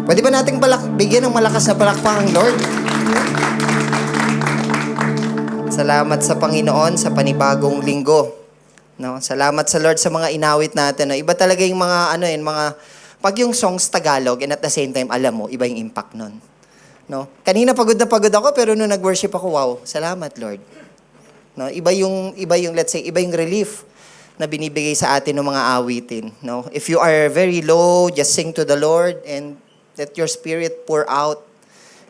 Pwede ba nating bigyan ng malakas na palakpak ang Lord? Salamat sa Panginoon sa panibagong linggo. No, salamat sa Lord sa mga inawit natin. No? Iba talaga yung mga pag yung songs Tagalog and at the same time alam mo, iba yung impact nun. No? Kanina pagod na pagod ako pero nung nag-worship ako, wow, salamat Lord. No, iba yung let's say, iba yung relief na binibigay sa atin ng mga awitin. No? If you are very low, just sing to the Lord and let your spirit pour out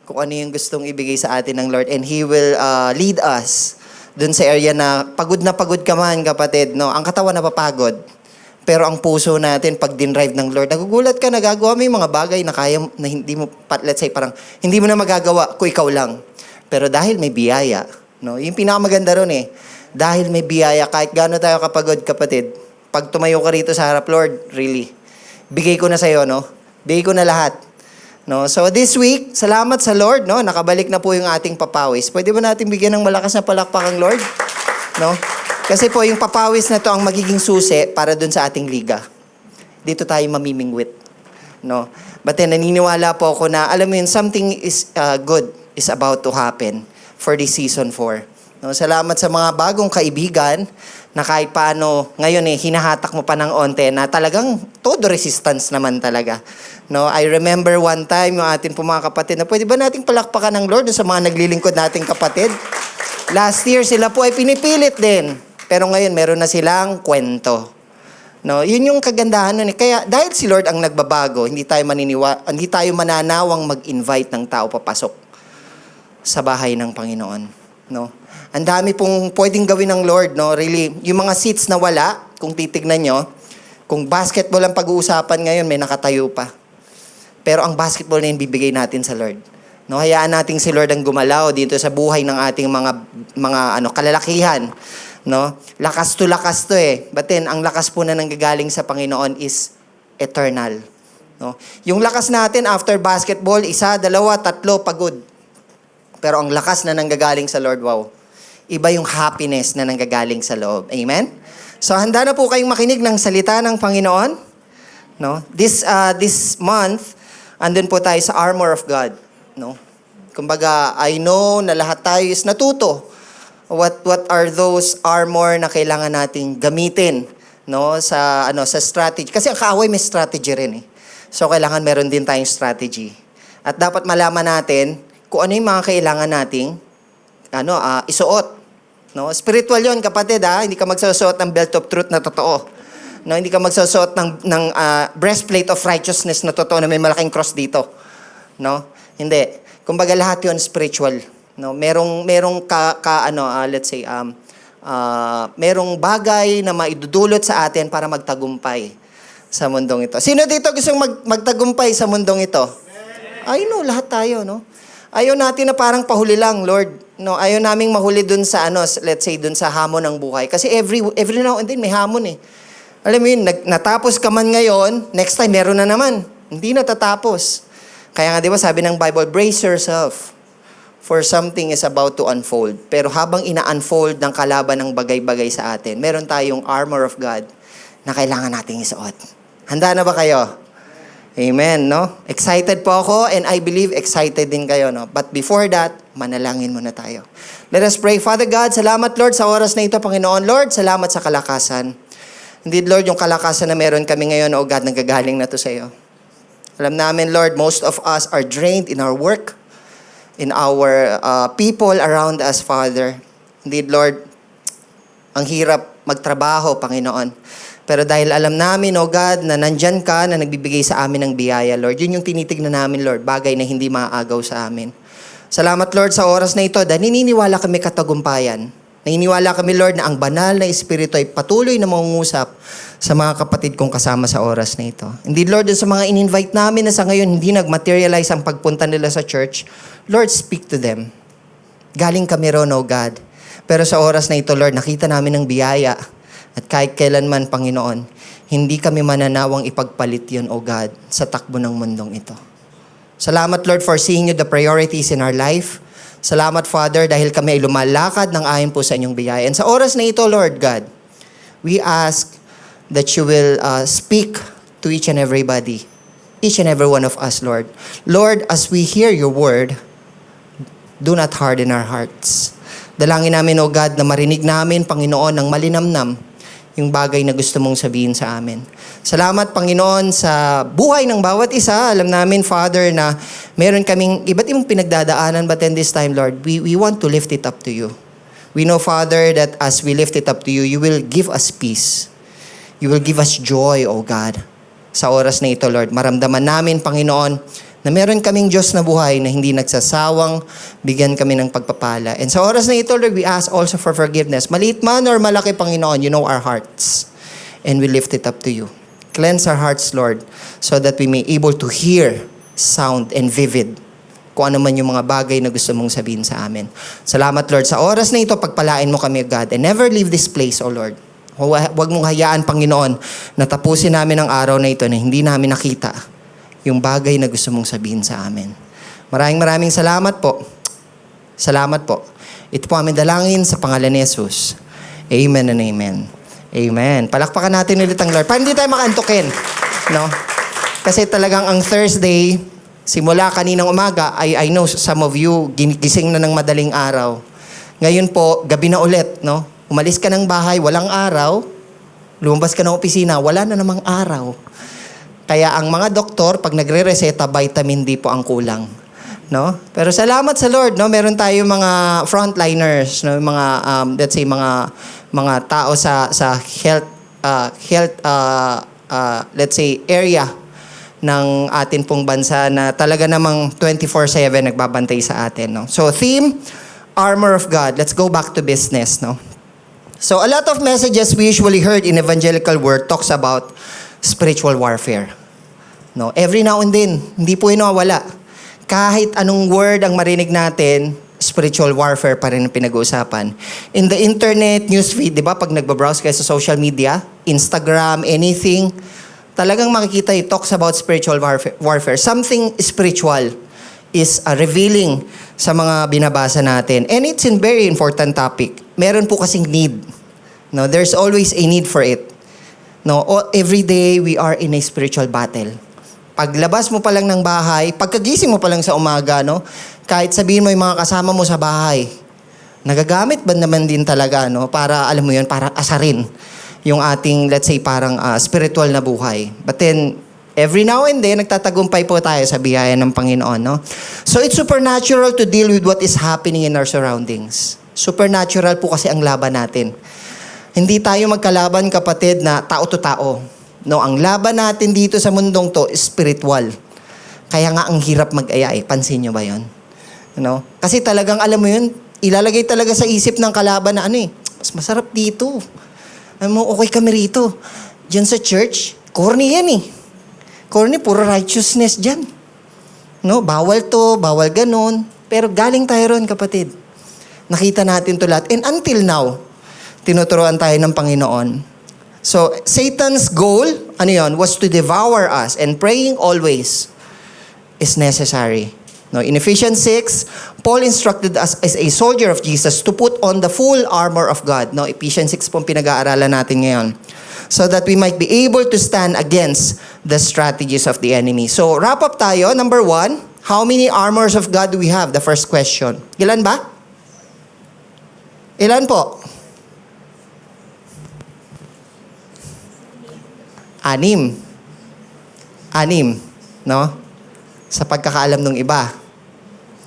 kung ano yung gustong ibigay sa atin ng Lord. And He will lead us dun sa area na pagod ka man, kapatid. No? Ang katawan napapagod. Pero ang puso natin, pag dinrive ng Lord, nagugulat ka, nagagawa mo yung mga bagay na kaya, na hindi mo, let's say, parang, hindi mo na magagawa kung ikaw lang. Pero dahil may biyaya, no? Yung pinakamaganda ron dahil may biyaya, kahit gaano tayo kapagod, kapatid, pag tumayo ka rito sa harap, Lord, really, bigay ko na sa'yo, no? Bigay ko na lahat. No? So this week, salamat sa Lord, no? Nakabalik na po yung ating papawis. Pwede ba natin bigyan ng malakas na palakpak ang Lord? No? Kasi po yung papawis na to ang magiging susi para dun sa ating liga. Dito tayo mamimingwit. No? But then naniniwala po ako na, alam mo yun, something is good is about to happen for this season 4. No? Salamat sa mga bagong kaibigan na kahit paano, ngayon hinahatak mo pa ng onte na talagang todo resistance naman talaga. No, I remember one time yung atin po mga kapatid na pwede ba nating palakpakan ng Lord sa mga naglilingkod nating kapatid? Last year sila po ay pinipilit din. Pero ngayon meron na silang kwento. No, yun yung kagandahan nun. Kaya dahil si Lord ang nagbabago, hindi tayo mananawang mag-invite ng tao papasok sa bahay ng Panginoon. No? Ang dami pong pwedeng gawin ng Lord, no? Really, yung mga seats na wala, kung titignan nyo, kung basketball ang pag-uusapan ngayon, may nakatayo pa. Pero ang basketball na yun, bibigay natin sa Lord. No, hayaan natin si Lord ang gumalaw dito sa buhay ng ating mga kalalakihan. No? Lakas to But then, ang lakas po na nanggagaling sa Panginoon is eternal. No? Yung lakas natin after basketball, 1, 2, 3, pagod. Pero ang lakas na nanggagaling sa Lord, wow. Iba yung happiness na nanggagaling sa loob. Amen? So, handa na po kayong makinig ng salita ng Panginoon. No? This month, andun po tayo sa armor of God. No? Kumbaga, I know na lahat tayo is natuto. What are those armor na kailangan nating gamitin, no? Sa strategy. Kasi ang kaaway may strategy rin . So, kailangan meron din tayong strategy. At dapat malaman natin kung ano yung mga kailangan nating isuot. No? Spiritual yon, kapatid, Hindi ka magsusuot ng belt of truth na totoo. No, hindi ka magsusuot ng breastplate of righteousness na totoo na may malaking cross dito. No? Hindi. Kumbaga lahat 'yon spiritual. No? Merong let's say merong bagay na maidudulot sa atin para magtagumpay sa mundong ito. Sino dito gustong magtagumpay sa mundong ito? I know, lahat tayo, no? Ayaw natin na parang pahuli lang, Lord. No, ayaw naming mahuli dun sa let's say dun sa hamon ng buhay. Kasi every now and then may hamon . Alam mo yun, natapos ka man ngayon, next time meron na naman. Hindi natatapos. Kaya nga, di ba, sabi ng Bible, brace yourself for something is about to unfold. Pero habang ina-unfold ng kalaban ng bagay-bagay sa atin, meron tayong armor of God na kailangan nating isuot. Handa na ba kayo? Amen, no? Excited po ako and I believe excited din kayo, no? But before that, manalangin muna tayo. Let us pray. Father God, salamat Lord sa oras na ito, Panginoon. Lord, salamat sa kalakasan. Indeed, Lord, yung kalakasan na meron kami ngayon, oh God, nagagaling na to sa iyo. Alam namin, Lord, most of us are drained in our work, in our people around us, Father. Indeed, Lord, ang hirap magtrabaho, Panginoon. Pero dahil alam namin, oh God, na nandyan ka, na nagbibigay sa amin ng biyaya, Lord. Yun yung tinitignan namin, Lord, bagay na hindi maaagaw sa amin. Salamat, Lord, sa oras na ito, dahil naniniwala kami katagumpayan. Naniniwala kami, Lord, na ang banal na Espiritu ay patuloy na mangungusap sa mga kapatid kong kasama sa oras na ito. Indeed, Lord, sa mga in-invite namin na sa ngayon hindi nag-materialize ang pagpunta nila sa church, Lord, speak to them. Galing kami ron, oh God. Pero sa oras na ito, Lord, nakita namin ang biyaya. At kahit kailanman, Panginoon, hindi kami mananawang ipagpalit yun, O God, sa takbo ng mundong ito. Salamat, Lord, for seeing you the priorities in our life. Salamat, Father, dahil kami ay lumalakad ng ayon po sa inyong biyaya. And sa oras na ito, Lord God, we ask that you will speak to each and everybody each and every one of us, Lord. Lord, as we hear your word, do not harden our hearts. Dalangin namin, O God, na marinig namin, Panginoon, ng malinamnam yung bagay na gusto mong sabihin sa amin. Salamat, Panginoon, sa buhay ng bawat isa. Alam namin, Father, na meron kaming iba't ibang pinagdadaanan, but in this time, Lord, we want to lift it up to you. We know, Father, that as we lift it up to you, you will give us peace. You will give us joy, O God. Sa oras na ito, Lord, maramdaman namin, Panginoon, na meron kaming Diyos na buhay na hindi nagsasawang bigyan kami ng pagpapala. And sa oras na ito, Lord, we ask also for forgiveness. Maliit man or malaki, Panginoon, you know our hearts. And we lift it up to you. Cleanse our hearts, Lord, so that we may able to hear sound and vivid kung ano man yung mga bagay na gusto mong sabihin sa amin. Salamat, Lord. Sa oras na ito, pagpalain mo kami, God, and never leave this place, O Lord. Huwag mong hayaan, Panginoon, na tapusin namin ang araw na ito na hindi namin nakita yung bagay na gusto mong sabihin sa amin. Maraming salamat po. Salamat po. Ito po aming dalangin sa pangalan ni Jesus. Amen and amen. Amen. Palakpakan natin ulit ang Lord. Para hindi tayo makaantukin. No? Kasi talagang ang Thursday, simula kaninang umaga, I know some of you ginising na ng madaling araw. Ngayon po, gabi na ulit. No? Umalis ka ng bahay, walang araw. Lumabas ka ng opisina, wala na namang araw. Kaya ang mga doktor, pag nagre-reseta, vitamin D po ang kulang. No? Pero salamat sa Lord, no? Meron tayo mga frontliners, no? Mga let's say mga tao sa health let's say area ng atin pong bansa na talaga namang 24/7 nagbabantay sa atin, no? So theme, armor of God. Let's go back to business, no? So a lot of messages we usually heard in evangelical word talks about spiritual warfare. No, every now and then, hindi po yun nawawala. Kahit anong word ang marinig natin, spiritual warfare pa rin ang pinag-uusapan. In the internet, newsfeed, di ba, pag nagbabrowse kayo sa social media, Instagram, anything, talagang makikita it talks about spiritual warfare. Something spiritual is revealing sa mga binabasa natin. And it's a very important topic. Meron po kasing need. No, there's always a need for it. No, every day we are in a spiritual battle. Paglabas mo pa lang ng bahay, pagkagising mo pa lang sa umaga, no, kahit sabihin mo yung mga kasama mo sa bahay, nagagamit ba naman din talaga, no, para, alam mo yun, para asarin yung ating, let's say, parang spiritual na buhay. But then, every now and then, nagtatagumpay po tayo sa biyaya ng Panginoon, no? So, it's supernatural to deal with what is happening in our surroundings. Supernatural po kasi ang laban natin. Hindi tayo magkalaban, kapatid, na tao to tao. No, ang laban natin dito sa mundong to is spiritual. Kaya nga ang hirap mag-aya eh. Pansin nyo ba yun? No? Kasi talagang, alam mo yun, ilalagay talaga sa isip ng kalaban na mas masarap dito. Alam mo, okay kami rito. Diyan sa church, corny yan eh. Corny, puro righteousness dyan. No, bawal to, bawal ganon. Pero galing tayo ron, kapatid. Nakita natin to lahat. And until now, tinuturuan tayo ng Panginoon. So, Satan's goal, was to devour us, and praying always is necessary. No, in Ephesians 6, Paul instructed us as a soldier of Jesus to put on the full armor of God. No, Ephesians 6 pong pinag-aaralan natin ngayon. So that we might be able to stand against the strategies of the enemy. So, wrap up tayo. Number 1, how many armors of God do we have? The first question. Ilan ba? Ilan po? 6. 6, no? Sa pagkakaalam ng iba.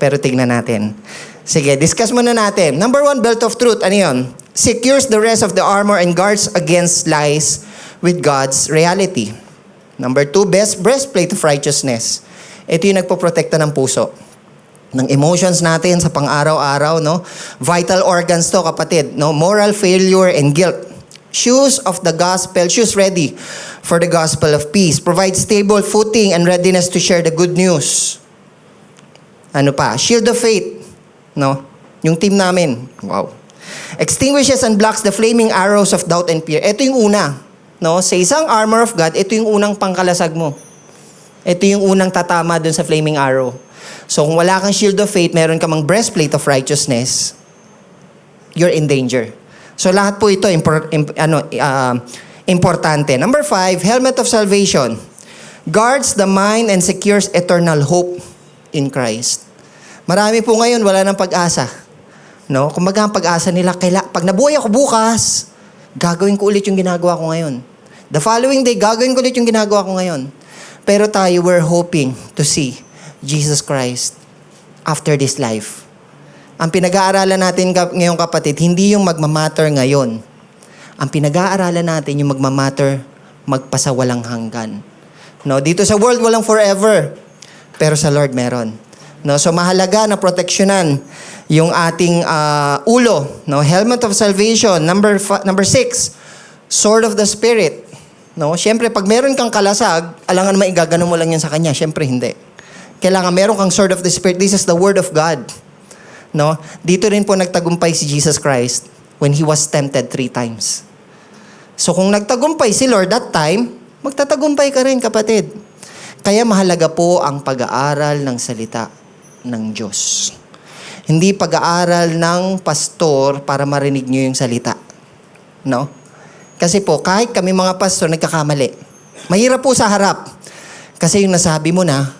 Pero tignan natin. Sige, discuss muna natin. Number 1, belt of truth. Ano yun? Secures the rest of the armor and guards against lies with God's reality. Number 2, breastplate of righteousness. Ito yung nagpoprotekta ng puso. Ng emotions natin sa pang-araw-araw, no? Vital organs to, kapatid, no? Moral failure and guilt. Shoes of the gospel, shoes ready for the gospel of peace. Provide stable footing and readiness to share the good news. Ano pa? Shield of faith. No? Yung team namin. Wow. Extinguishes and blocks the flaming arrows of doubt and fear. Ito yung una. No? Sa isang armor of God, ito yung unang pangkalasag mo. Ito yung unang tatama dun sa flaming arrow. So kung wala kang shield of faith, meron ka mang breastplate of righteousness, you're in danger. So lahat po ito importante. Number 5, helmet of salvation. guards the mind and secures eternal hope in Christ. Marami po ngayon wala ng pag-asa. No? Kumbaga ang pag-asa nila, pag nabuhay ako bukas, gagawin ko ulit yung ginagawa ko ngayon. The following day, gagawin ko ulit yung ginagawa ko ngayon. Pero tayo, we're hoping to see Jesus Christ after this life. Ang pinag-aaralan natin ngayong kapatid, hindi yung magmamatter ngayon. Ang pinag-aaralan natin yung magmamatter magpasawalang hanggan. No, dito sa world walang forever, pero sa Lord meron. No, so mahalaga na proteksyonan yung ating ulo, no, helmet of salvation. Number 6, sword of the spirit. No, syempre pag meron kang kalasag, alangan naman igagano mo lang yan sa kanya. Syempre hindi. Kailangan meron kang sword of the spirit. This is the word of God. No, dito rin po nagtagumpay si Jesus Christ when he was tempted 3 times. So kung nagtagumpay si Lord that time, magtatagumpay ka rin, kapatid. Kaya mahalaga po ang pag-aaral ng salita ng Diyos. Hindi pag-aaral ng pastor para marinig nyo yung salita. No? Kasi po, kahit kami mga pastor nagkakamali, mahirap po sa harap. Kasi yung nasabi mo na,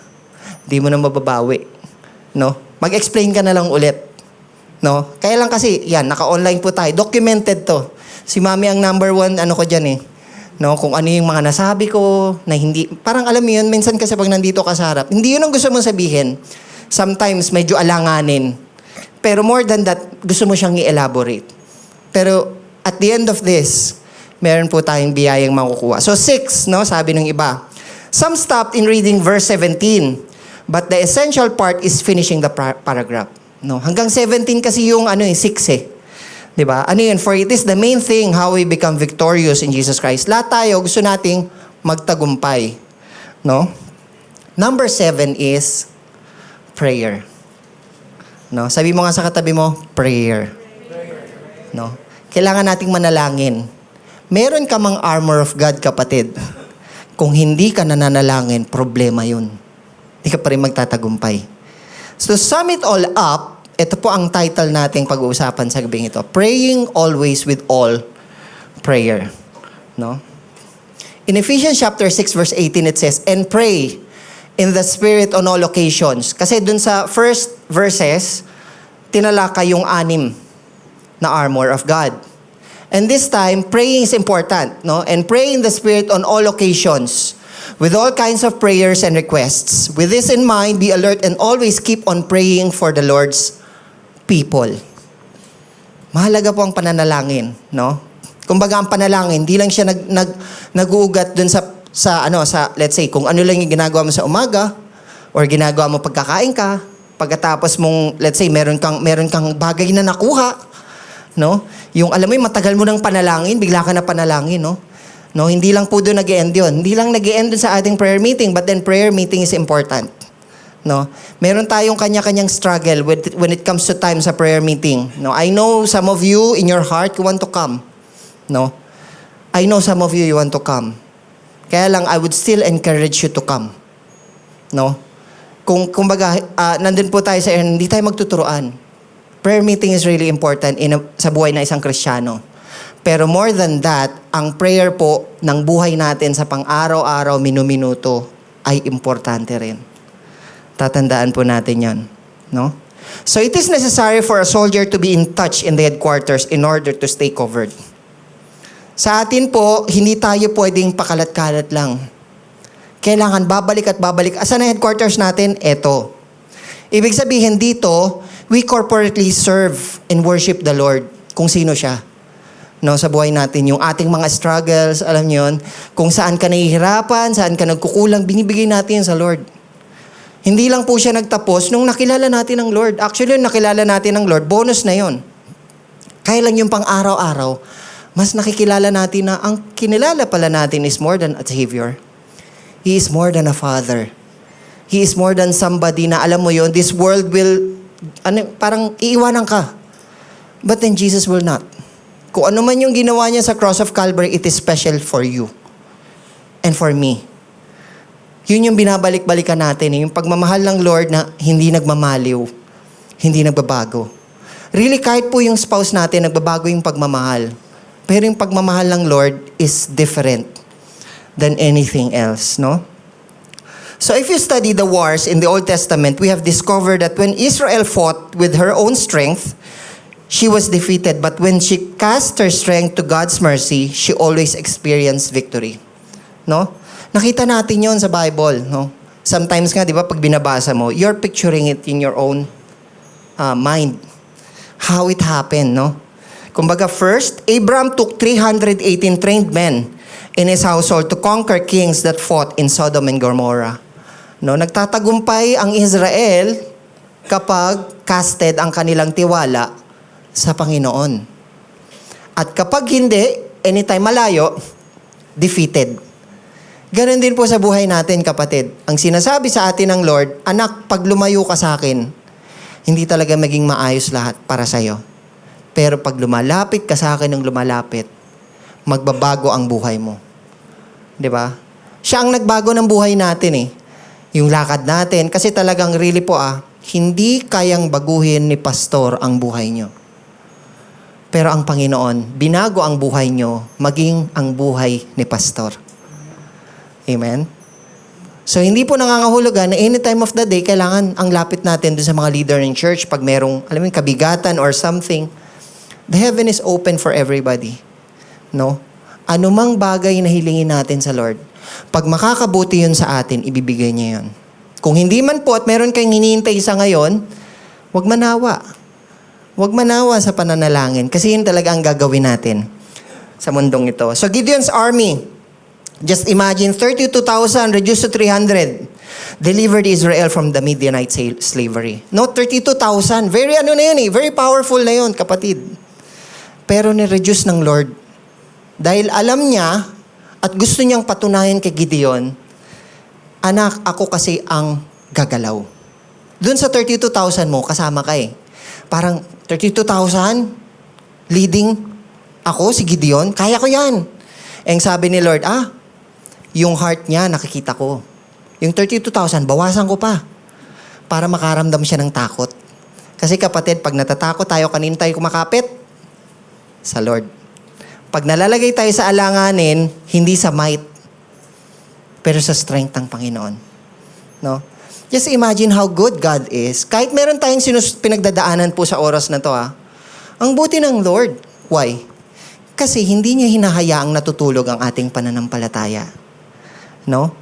di mo na mababawi. No? Mag-explain ka na lang ulit. No? Kaya lang kasi, yan, naka-online po tayo. Documented to. Si Mami ang number 1, ano ko dyan eh. No, kung ano yung mga nasabi ko, na hindi, parang alam mo yun, minsan kasi pag nandito ka sa harap, hindi yun ang gusto mong sabihin. Sometimes medyo alanganin. Pero more than that, gusto mo siyang i-elaborate. Pero at the end of this, meron po tayong biyayang makukuha. So 6, no, sabi ng iba. Some stopped in reading verse 17, but the essential part is finishing the paragraph. No, hanggang 17 kasi yung 6 eh. Diba? Ano yun? For it is the main thing how we become victorious in Jesus Christ. Lahat tayo gusto nating magtagumpay. No? Number 7 is prayer. No? Sabi mo nga sa katabi mo, prayer. No? Kailangan nating manalangin. Meron ka mang armor of God, kapatid. Kung hindi ka nananalangin, problema yun. Hindi ka pa rin magtatagumpay. So, sum it all up, ito po ang title nating pag-uusapan sa gabing ito. Praying always with all prayer. No? In Ephesians chapter 6 verse 18 it says, and pray in the Spirit on all occasions. Kasi dun sa first verses, tinalakay yung 6 na armor of God. And this time, praying is important. No? And pray in the Spirit on all occasions, with all kinds of prayers and requests. With this in mind, be alert and always keep on praying for the Lord's people. Mahalaga po ang pananalangin, no? Kumbaga ang panalangin, hindi lang siya nag-uugat dun sa let's say kung ano lang yung ginagawa mo sa umaga or ginagawa mo pagkakain ka, pagkatapos mong let's say meron kang bagay na nakuha, no? Yung alam mo yung matagal mo ng panalangin, bigla ka na panalangin, no? No, hindi lang po doon nag-e-end 'yon. Hindi lang nag-e-end sa ating prayer meeting, but then prayer meeting is important. No? Meron tayong kanya-kanyang struggle when it comes to time sa prayer meeting. No? I know some of you in your heart you want to come. No? I know some of you want to come. Kaya lang I would still encourage you to come. No? Kumbaga nandun po tayo sa hindi tayo magtuturuan. Prayer meeting is really important sa buhay ng isang Kristiyano. Pero more than that, ang prayer po ng buhay natin sa pang-araw-araw, minu-minuto ay importante rin. Tatandaan po natin yan. No? So it is necessary for a soldier to be in touch in the headquarters in order to stay covered. Sa atin po, hindi tayo pwedeng pakalat-kalat lang. Kailangan babalik at babalik. Asan ang headquarters natin? Eto. Ibig sabihin dito, we corporately serve and worship the Lord kung sino siya. No, sa buhay natin, yung ating mga struggles, alam niyo yun, kung saan ka nahihirapan, saan ka nagkukulang, binibigay natin sa Lord. Hindi lang po siya nagtapos nung nakilala natin ang Lord. Actually, nung nakilala natin ang Lord, bonus na yon. Kaya lang yung pang-araw-araw, mas nakikilala natin na ang kinilala pala natin is more than a Savior. He is more than a Father. He is more than somebody na alam mo yon, this world will, parang iiwanan ka. But then Jesus will not. Kung ano man yung ginawa niya sa cross of Calvary, it is special for you and for me. Yun yung binabalik-balikan natin, yung pagmamahal ng Lord na hindi nagmamaliw, hindi nagbabago. Really, kahit po yung spouse natin, nagbabago yung pagmamahal. Pero yung pagmamahal ng Lord is different than anything else, no? So if you study the wars in the Old Testament, we have discovered that when Israel fought with her own strength, she was defeated. But when she cast her strength to God's mercy, she always experienced victory. No? Nakita natin yon sa Bible. No? Sometimes nga, di ba, pag binabasa mo, you're picturing it in your own mind. How it happened, no? Kumbaga, first, Abraham took 318 trained men in his household to conquer kings that fought in Sodom and Gomorrah. No, nagtatagumpay ang Israel kapag casted ang kanilang tiwala sa Panginoon. At kapag hindi, anytime malayo, defeated. Ganon din po sa buhay natin, kapatid. Ang sinasabi sa atin ng Lord, anak, pag lumayo ka sa akin, hindi talaga maging maayos lahat para sa'yo. Pero pag lumalapit ka sa akin ng lumalapit, magbabago ang buhay mo. 'Di ba? Siya ang nagbago ng buhay natin eh. Yung lakad natin, kasi talagang really po hindi kayang baguhin ni pastor ang buhay nyo. Pero ang Panginoon, binago ang buhay nyo, maging ang buhay ni pastor. Amen? So, hindi po nangangahulugan na any time of the day, kailangan ang lapit natin dun sa mga leader ng church pag merong, alam mo, kabigatan or something. The heaven is open for everybody. No? Anumang bagay na hilingin natin sa Lord, pag makakabuti yun sa atin, ibibigay niya yun. Kung hindi man po at meron kayong hinihintay sa ngayon, huwag manawa. Huwag manawa sa pananalangin kasi yun talaga ang gagawin natin sa mundong ito. So Gideon's army, just imagine, 32,000 reduced to 300, delivered Israel from the Midianite slavery. No, 32,000. Very na yun very powerful na yun, kapatid. Pero ni-reduce ng Lord. Dahil alam niya at gusto niyang patunayan kay Gideon, anak, ako kasi ang gagalaw. Doon sa 32,000 mo, kasama ka eh. Parang 32,000? Leading ako, si Gideon? Kaya ko yan. Eh, sabi ni Lord, yung heart niya, nakikita ko. Yung 32,000, bawasan ko pa. Para makaramdam siya ng takot. Kasi kapatid, pag natatakot tayo, kanino tayo kumakapit? Sa Lord. Pag nalalagay tayo sa alanganin, hindi sa might, pero sa strength ng Panginoon. No? Just imagine how good God is. Kahit meron tayong pinagdadaanan po sa oras na to, ang buti ng Lord. Why? Kasi hindi niya hinahayaang natutulog ang ating pananampalataya. No?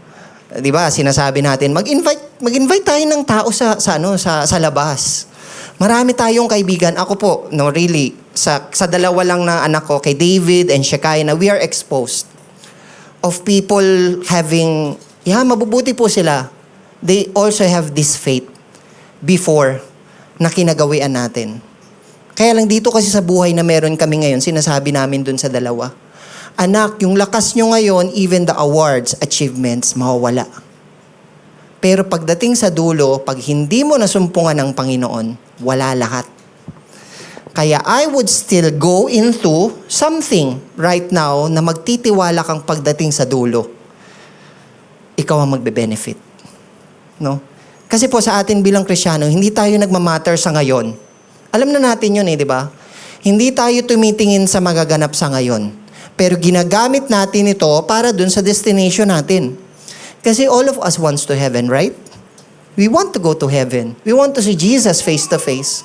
'Di ba? Sinasabi natin, mag-invite tayo ng tao sa labas. Marami tayong kaibigan. Ako po, no, really, sa dalawa lang na anak ko, kay David and Shekinah, we are exposed of people having, mabubuti po sila. They also have this faith before na kinagawian natin. Kaya lang dito kasi sa buhay na meron kami ngayon, sinasabi namin dun sa dalawa, anak, yung lakas nyo ngayon, even the awards, achievements, mawawala. Pero pagdating sa dulo, pag hindi mo nasumpungan ng Panginoon, wala lahat. Kaya I would still go into something right now na magtitiwala kang pagdating sa dulo, ikaw ang magbe-benefit. No? Kasi po sa atin bilang Kristiyano, hindi tayo nagmamatter sa ngayon. Alam na natin yun di ba? Hindi tayo tumitingin sa magaganap sa ngayon. Pero ginagamit natin ito para dun sa destination natin. Kasi all of us wants to heaven, right? We want to go to heaven. We want to see Jesus face to face.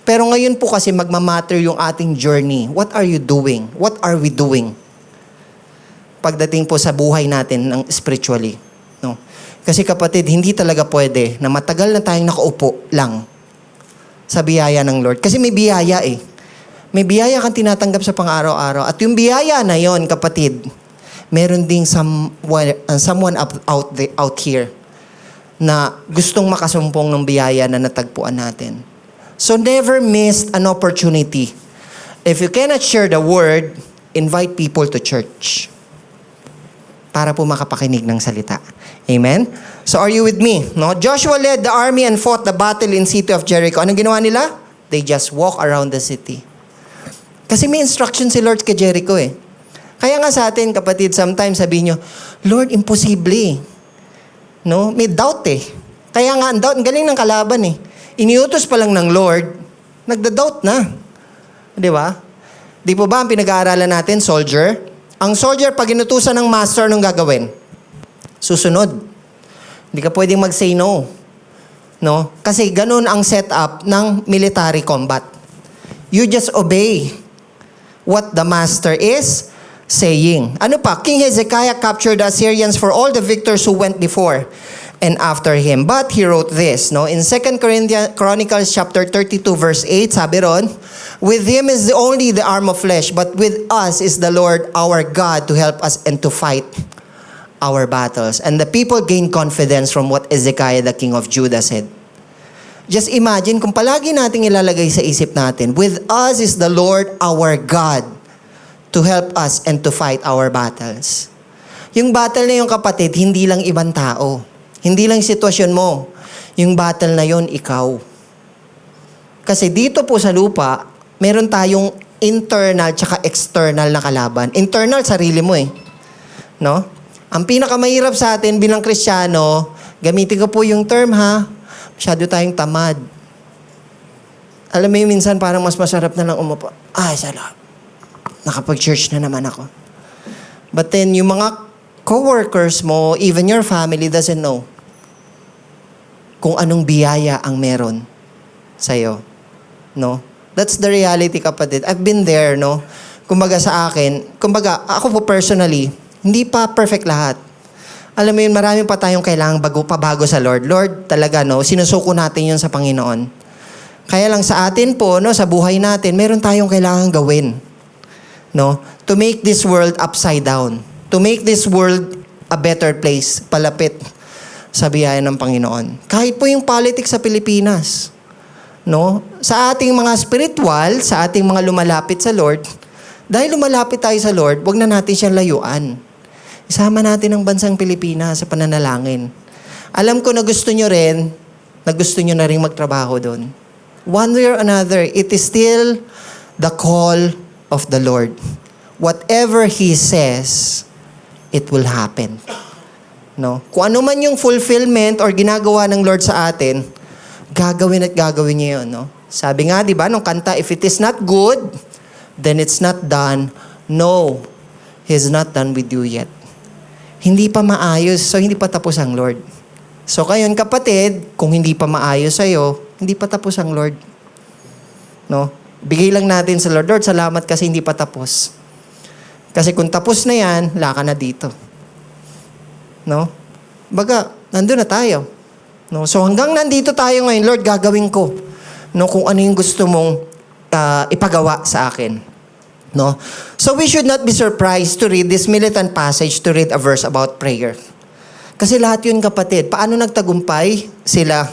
Pero ngayon po kasi magmamatter yung ating journey. What are you doing? What are we doing? Pagdating po sa buhay natin ng spiritually. No? Kasi kapatid, hindi talaga pwede na matagal na tayong nakaupo lang sa biyaya ng Lord. Kasi may biyaya eh. May biyaya kang tinatanggap sa pang-araw-araw. At yung biyaya na yon, kapatid, meron ding someone out here na gustong makasumpong ng biyaya na natagpuan natin. So never miss an opportunity. If you cannot share the word, invite people to church para po makapakinig ng salita. Amen? So are you with me? No? Joshua led the army and fought the battle in city of Jericho. Anong ginawa nila? They just walk around the city. Kasi may instruction si Lord kay Jericho eh. Kaya nga sa atin, kapatid, sometimes sabihin nyo, Lord, imposible. No? May doubt eh. Kaya nga, ang doubt, ang galing ng kalaban eh. Iniutos pa lang ng Lord, nagda-doubt na. Di ba? Di po ba ang pinag-aaralan natin, soldier? Ang soldier, pag inutusan ng master, anong gagawin? Susunod. Hindi ka pwedeng mag-say no. No? Kasi ganun ang setup ng military combat. You just obey what the master is saying. Ano pa? King Hezekiah captured the Assyrians for all the victors who went before and after him. But he wrote this, no? In 2 Chronicles chapter 32 verse 8, sabi ron, with him is only the arm of flesh, but with us is the Lord our God to help us and to fight our battles. And the people gained confidence from what Hezekiah the king of Judah said. Just imagine kung palagi nating ilalagay sa isip natin, with us is the Lord our God to help us and to fight our battles. Yung battle na yung kapatid, hindi lang ibang tao. Hindi lang sitwasyon mo. Yung battle na yon ikaw. Kasi dito po sa lupa, meron tayong internal tsaka external na kalaban. Internal, sarili mo eh. No? Ang pinakamahirap sa atin bilang Kristiyano, gamitin ko po yung term ha, masyado tayong tamad. Alam mo yung minsan parang mas masarap na lang umupo. Sarap. Nakapag-church na naman ako. But then, yung mga co-workers mo, even your family doesn't know kung anong biyaya ang meron sa'yo. No? That's the reality, kapatid. I've been there, no? Kumbaga sa akin, ako po personally, hindi pa perfect lahat. Alam mo yun, marami pa tayong kailangang bago sa Lord. Lord, talaga, no? Sinusuko natin yun sa Panginoon. Kaya lang sa atin po, no? Sa buhay natin, meron tayong kailangang gawin. No? To make this world upside down. To make this world a better place. Palapit sa biyaya ng Panginoon. Kahit po yung politics sa Pilipinas. No? Sa ating mga spiritual, sa ating mga lumalapit sa Lord, dahil lumalapit tayo sa Lord, wag na natin siyang layuan. Isama natin ang bansang Pilipinas sa pananalangin. Alam ko na gusto nyo rin, na gusto nyo na rin magtrabaho doon. One way or another, it is still the call of the Lord. Whatever He says, it will happen. No? Kung ano man yung fulfillment or ginagawa ng Lord sa atin, gagawin at gagawin niya yun. No? Sabi nga, di ba, nung kanta, if it is not good, then it's not done. No, He's not done with you yet. Hindi pa maayos, so hindi pa tapos ang Lord. So kayon kapatid, kung hindi pa maayos sa'yo, hindi pa tapos ang Lord. No? Bigay lang natin sa Lord, Lord, salamat kasi hindi pa tapos. Kasi kung tapos na yan, laka na dito. No? Baga, nandun na tayo. No? So hanggang nandito tayo ngayon, Lord, gagawin ko. No? Kung ano yung gusto mong ipagawa sa akin. No? So we should not be surprised to read this militant passage, to read a verse about prayer. Kasi lahat yun, kapatid. Paano nagtagumpay sila?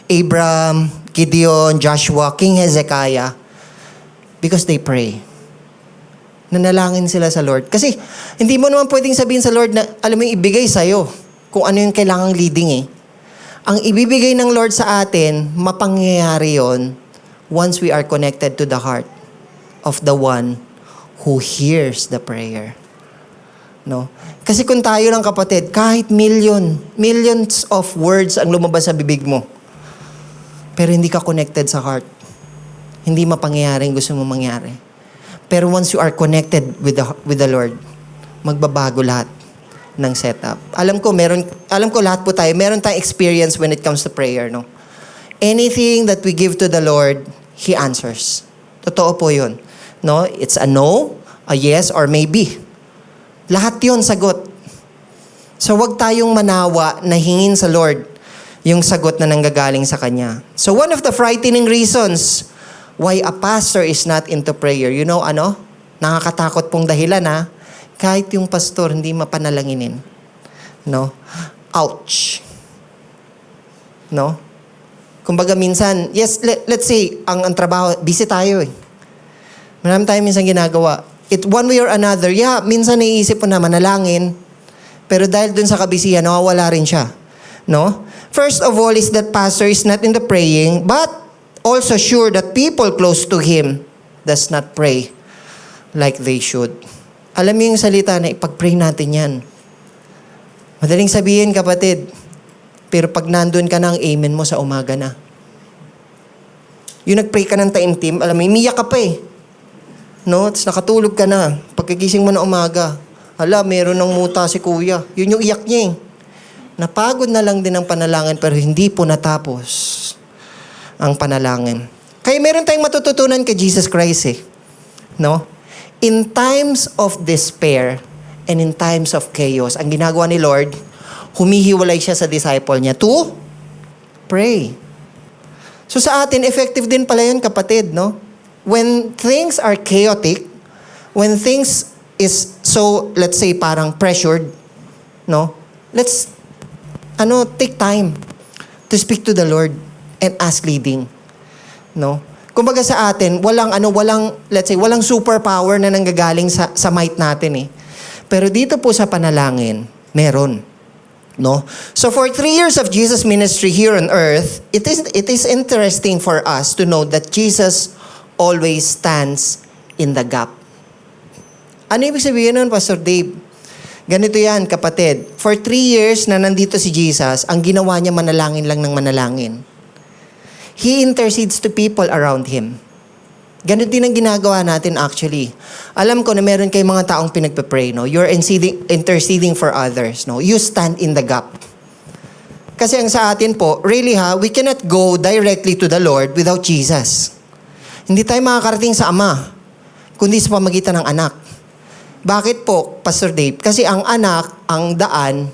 Abraham, Gideon, Joshua, King Hezekiah. Because they pray. Nanalangin sila sa Lord. Kasi hindi mo naman pwedeng sabihin sa Lord na, alam mo yung ibigay sa'yo kung ano yung kailangang leading eh. Ang ibibigay ng Lord sa atin, mapangyayari yon once we are connected to the heart of the one who hears the prayer. No? Kasi kung tayo lang, kapatid, kahit millions of words ang lumabas sa bibig mo, pero hindi ka connected sa heart, hindi mapangyayari ang gusto mo mangyari. Pero once you are connected with the Lord, magbabago lahat ng setup. Alam ko lahat po tayo, meron tayong experience when it comes to prayer, no? Anything that we give to the Lord, He answers. Totoo po yun. No? It's a no, a yes, or maybe. Lahat yun sagot. So wag tayong manawa na hingin sa Lord yung sagot na nanggagaling sa Kanya. So one of the frightening reasons why a pastor is not into prayer, you know ano? Nakakatakot pong dahilan ha. Kahit yung pastor hindi mapanalanginin. No? Ouch. No? Kumbaga minsan, yes, let's say, ang trabaho, busy tayo eh. Marami tayong minsan ginagawa. One way or another, minsan naiisip mo na manalangin, pero dahil dun sa kabisihan, nawawala rin siya. No? First of all is that pastor is not in the praying, but also sure that people close to him does not pray like they should. Alam mo yung salita na ipag-pray natin yan. Madaling sabihin, kapatid, pero pag nandun ka na, ang amen mo sa umaga na. Yung nag-pray ka ng taimtim, alam mo, umiyak ka pa eh. No? Tapos nakatulog ka na. Pagkagising mo na umaga, meron ng muta si kuya. Yun yung iyak niya eh. Napagod na lang din ang panalangin pero hindi po natapos ang panalangin. Kaya meron tayong matututunan kay Jesus Christ eh. No? In times of despair and in times of chaos, ang ginagawa ni Lord, humihiwalay siya sa disciple niya to pray. So sa atin, effective din pala yun, kapatid, no? When things are chaotic, when things is so, let's say, parang pressured, no? Let's take time to speak to the Lord and ask leading. No? Kumbaga sa atin, let's say, walang superpower na nanggagaling sa might natin eh. Pero dito po sa panalangin, meron. No? So for 3 years of Jesus' ministry here on earth, it is interesting for us to know that Jesus always stands in the gap. Ano ibig sabihin nun, Pastor Dave? Ganito yan, kapatid. For 3 years na nandito si Jesus, ang ginawa niya manalangin lang ng manalangin. He intercedes to people around Him. Ganito din ang ginagawa natin actually. Alam ko na meron kayong mga taong pinagpe-pray, no? You're interceding for others, no? You stand in the gap. Kasi ang sa atin po, really we cannot go directly to the Lord without Jesus. Hindi tayo makakarating sa Ama, kundi sa pamagitan ng anak. Bakit po, Pastor Dave? Kasi ang anak, ang daan,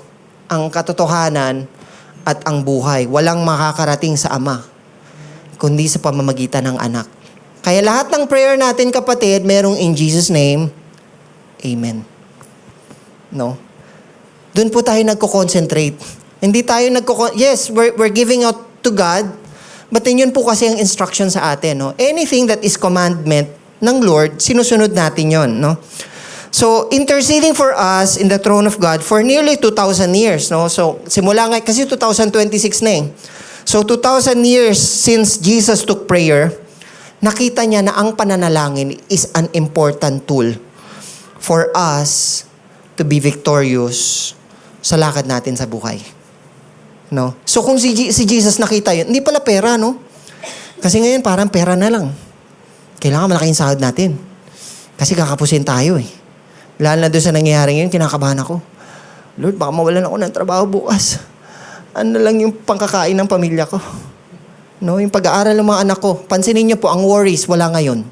ang katotohanan, at ang buhay. Walang makakarating sa Ama, kundi sa pamamagitan ng anak. Kaya lahat ng prayer natin, kapatid, merong in Jesus' name, Amen. No? Doon po tayo nagko-concentrate. Hindi tayo yes, we're giving out to God, but yun po kasi ang instruction sa atin. No? Anything that is commandment ng Lord, sinusunod natin yon, no? So, interceding for us in the throne of God for nearly 2,000 years. No? So, simula nga, kasi 2026 na eh. So, 2,000 years since Jesus took prayer, nakita niya na ang pananalangin is an important tool for us to be victorious sa lakad natin sa buhay. No? So, kung si Jesus nakita yun, hindi pala pera, no? Kasi ngayon, parang pera na lang. Kailangan malaking sahod natin. Kasi kakapusin tayo eh. Lalo na doon sa nangyayari ngayon, kinakabahan ako. Lord, baka mawalan ako ng trabaho bukas. Ano lang yung pangkakain ng pamilya ko? No, yung pag-aaral ng mga anak ko. Pansinin niyo po, ang worries, wala ngayon.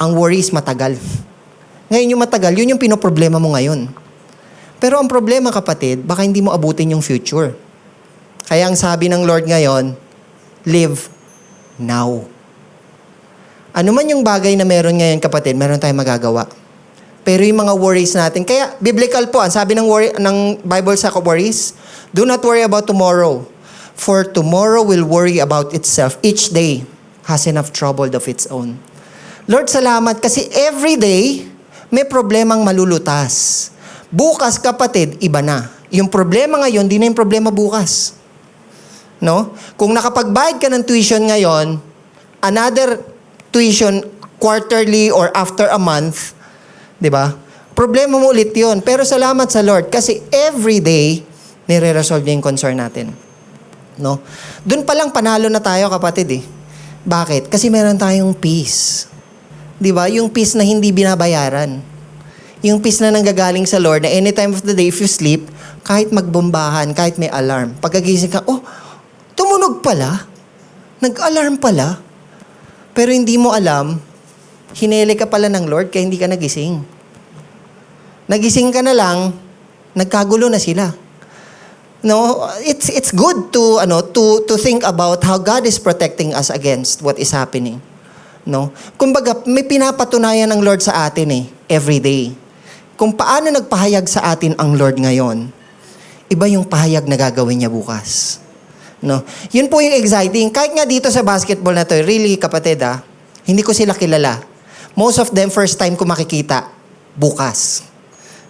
Ang worries, matagal. Ngayon yung matagal, yun yung pinoproblema mo ngayon. Pero ang problema, kapatid, baka hindi mo abutin yung future. Kaya ang sabi ng Lord ngayon, live now. Ano man yung bagay na meron ngayon, kapatid, meron tayong magagawa. Pero yung mga worries natin, kaya biblical po, ang sabi ng Bible sa worries, do not worry about tomorrow, for tomorrow will worry about itself. Each day has enough trouble of its own. Lord, salamat kasi every day may problemang malulutas. Bukas, kapatid, iba na. Yung problema ngayon, di na yung problema bukas. No? Kung nakapagbayad ka ng tuition ngayon, another tuition quarterly or after a month, di ba? Problema mo ulit yun. Pero salamat sa Lord kasi every day, nire-resolve niya yung concern natin. No? Doon pa lang panalo na tayo, kapatid eh. Bakit? Kasi meron tayong peace. Di ba? Yung peace na hindi binabayaran. Yung peace na nanggagaling sa Lord na anytime of the day, if you sleep, kahit magbombahan, kahit may alarm, pagkagising ka, oh, tumunog pala. Nag-alarm pala. Pero hindi mo alam, hinele ka pala ng Lord kaya hindi ka nagising. Nagising ka na lang, nagkagulo na sila. No, it's good to think about how God is protecting us against what is happening. No? Kumbaga, may pinapatunayan ng Lord sa atin every day. Kung paano nagpahayag sa atin ang Lord ngayon, iba yung pahayag na gagawin niya bukas. No? Yun po yung exciting. Kahit nga dito sa basketball na to, really, kapatid, hindi ko sila kilala. Most of them, first time ko makikita, bukas.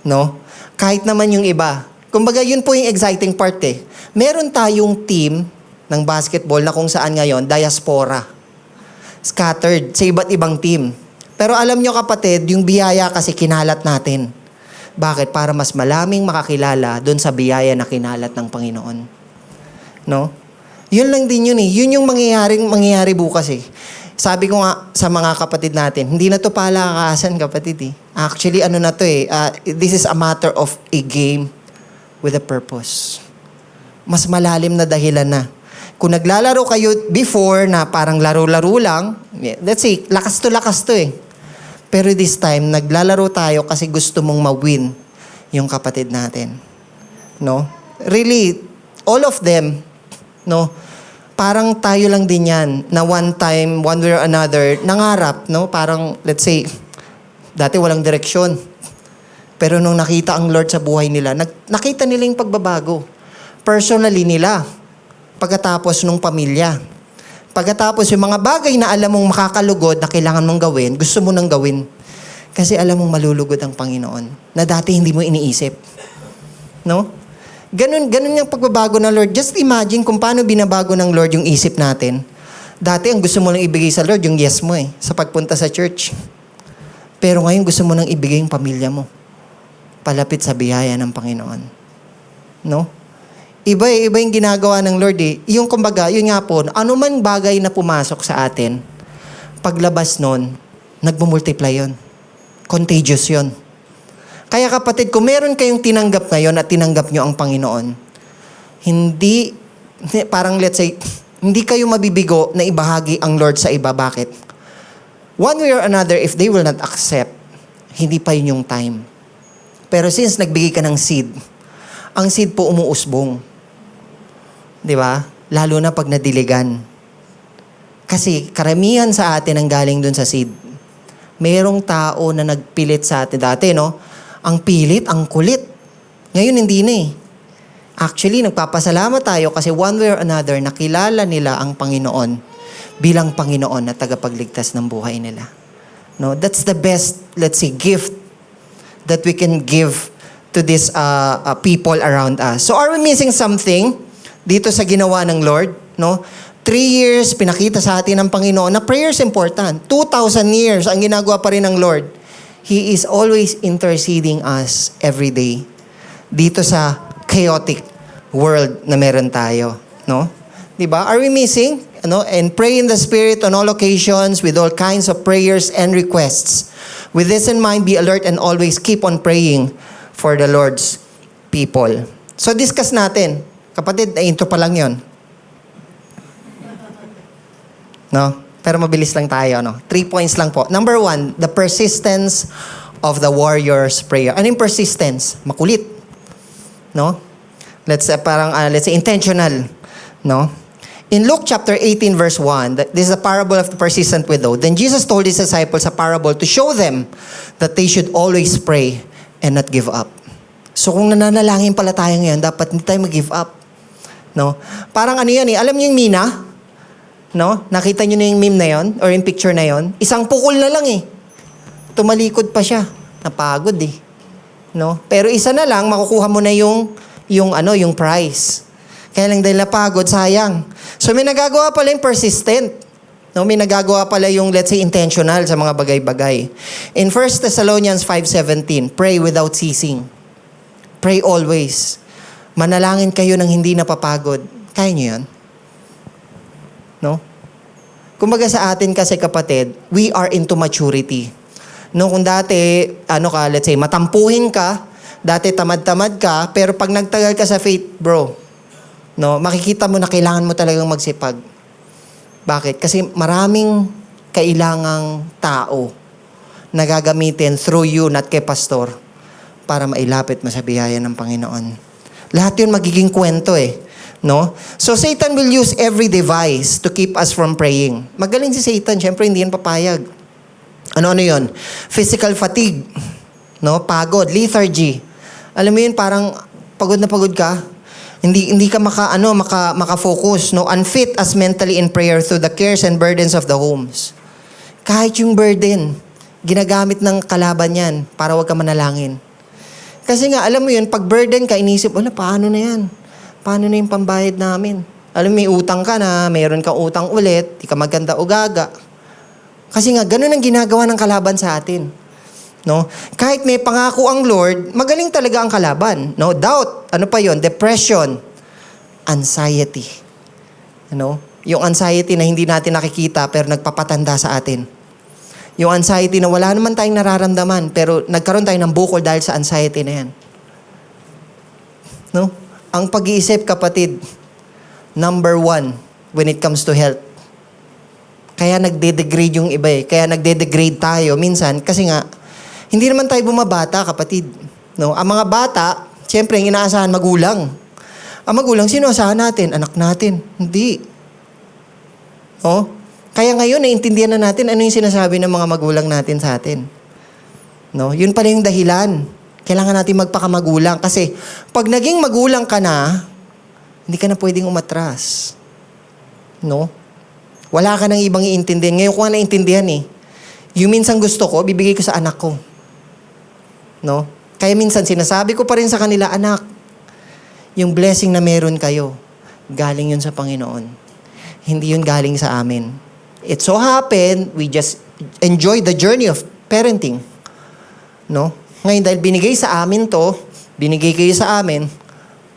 No? Kahit naman yung iba. Kumbaga, yun po yung exciting part Meron tayong team ng basketball na kung saan ngayon, diaspora. Scattered sa iba't ibang team. Pero alam nyo, kapatid, yung biyaya kasi kinalat natin. Bakit? Para mas malaming makakilala doon sa biyaya na kinalat ng Panginoon. No? Yun lang din yun Yun yung mangyayari bukas Sabi ko nga sa mga kapatid natin, hindi na to palakasan, kapatid Actually, na to this is a matter of a game with a purpose. Mas malalim na dahilan na. Kung naglalaro kayo before na parang laro-laro lang, let's say, lakas to eh. Pero this time, naglalaro tayo kasi gusto mong ma-win yung kapatid natin. No? Really, all of them, no? Parang tayo lang din yan, na one time, one way or another, nangarap, no? Parang, let's say, dati walang direksyon. Pero nung nakita ang Lord sa buhay nila, nakita nila yung pagbabago. Personally nila, pagkatapos nung pamilya. Pagkatapos yung mga bagay na alam mong makakalugod na kailangan mong gawin, gusto mo nang gawin. Kasi alam mong malulugod ang Panginoon na dati hindi mo iniisip. No? Ganun yung pagbabago ng Lord. Just imagine kung paano binabago ng Lord yung isip natin. Dati ang gusto mo lang ibigay sa Lord, yung yes mo sa pagpunta sa church. Pero ngayon gusto mo nang ibigay yung pamilya mo. Palapit sa biyaya ng Panginoon. No? Iba yung ginagawa ng Lord Yung kumbaga, yun nga po, anuman bagay na pumasok sa atin, paglabas nun, nagmumultiply yun. Contagious yun. Kaya kapatid, kung meron kayong tinanggap ngayon at tinanggap nyo ang Panginoon, hindi, parang let's say, hindi kayo mabibigo na ibahagi ang Lord sa iba. Bakit? One way or another, if they will not accept, hindi pa yun yung time. Pero since nagbigay ka ng seed, ang seed po umuusbong. Di ba? Lalo na pag nadiligan. Kasi karamihan sa atin ang galing dun sa seed. Merong tao na nagpilit sa atin dati, no? Ang pilit, ang kulit. Ngayon, hindi na Actually, nagpapasalamat tayo kasi one way or another, nakilala nila ang Panginoon bilang Panginoon na tagapagligtas ng buhay nila. No? That's the best, let's say, gift that we can give to these people around us. So are we missing something dito sa ginawa ng Lord? No? 3 years, pinakita sa atin ng Panginoon na prayer is important. 2,000 years, ang ginagawa pa rin ng Lord. He is always interceding us every day dito sa chaotic world na meron tayo. No? Diba? Are we missing? No? And pray in the Spirit on all occasions with all kinds of prayers and requests. With this in mind, be alert and always keep on praying for the Lord's people. So discuss natin. Kapatid, intro pa lang yon. No? Pero mabilis lang tayo. No? 3 points lang po. Number 1, the persistence of the warrior's prayer. Ano yung persistence? Makulit. No? Let's say intentional. No? In Luke chapter 18 verse 1, this is a parable of the persistent widow. Then Jesus told his disciples a parable to show them that they should always pray and not give up. So kung nananalangin pala tayo ngayon, dapat hindi tayo mag-give up. No? Parang ano yan alam niyo yung Mina? No? Nakita niyo na yung meme na yon or yung picture na yon? Isang pukul na lang Tumalikod pa siya. Napagod No? Pero isa na lang, makukuha mo na yung prize. Kaya lang dahil napagod, sayang. So may nagagawa pala yung persistent. No? May nagagawa pala yung, let's say, intentional sa mga bagay-bagay. In 1 Thessalonians 5:17, pray without ceasing. Pray always. Manalangin kayo ng hindi napapagod. Kaya niyo yan? No? Kumbaga sa atin kasi kapatid, we are into maturity. No, kung dati, let's say, matampuhin ka, dati tamad-tamad ka, pero pag nagtagal ka sa faith, bro, no, makikita mo na kailangan mo talagang magsipag. Bakit? Kasi maraming kailangang tao na gagamitin through you, not kay pastor, para mailapit mo sa biyaya ng Panginoon. Lahat yun magiging kwento No? So Satan will use every device to keep us from praying. Magaling si Satan, syempre hindi yan papayag. Ano yun? Physical fatigue. No? Pagod, lethargy. Alam mo yun, parang pagod na pagod ka. Hindi ka maka-focus. No? Unfit as mentally in prayer through the cares and burdens of the homes. Kahit yung burden, ginagamit ng kalaban yan para wag ka manalangin. Kasi nga, alam mo yun, pag burden ka, inisip, paano na yan? Paano na yung pambayad namin? Alam mo, may utang ka na, mayroon kang utang ulit, di ka maganda o gaga. Kasi nga, ganun ang ginagawa ng kalaban sa atin. No? Kahit may pangako ang Lord, magaling talaga ang kalaban. No? Doubt, ano pa yon? Depression, anxiety. Yung anxiety na hindi natin nakikita pero nagpapatanda sa atin. Yung anxiety na wala naman tayong nararamdaman pero nagkaroon tayo ng bukol dahil sa anxiety na yan. No? No? Ang pag-iisip, kapatid, number 1 when it comes to health. Kaya nagde-degrade yung iba eh. Kaya nagde-degrade tayo minsan kasi nga, hindi naman tayo bumabata, kapatid. No? Ang mga bata, siyempre, ang inaasahan magulang. Ang magulang, sino asahan natin? Anak natin. Hindi. No? Kaya ngayon, naiintindihan na natin ano yung sinasabi ng mga magulang natin sa atin. No? Yun pala yung dahilan. Kailangan natin magpakamagulang. Kasi, pag naging magulang ka na, hindi ka na pwedeng umatras. No? Wala ka nang ibang iintindihan. Ngayon ko nga naiintindihan eh. Yung minsan gusto ko, bibigay ko sa anak ko. No? Kaya minsan sinasabi ko pa rin sa kanila, anak, yung blessing na meron kayo, galing yun sa Panginoon. Hindi yun galing sa amin. It so happened, we just enjoy the journey of parenting. No? Ngayon, dahil binigay sa amin to, binigay kayo sa amin,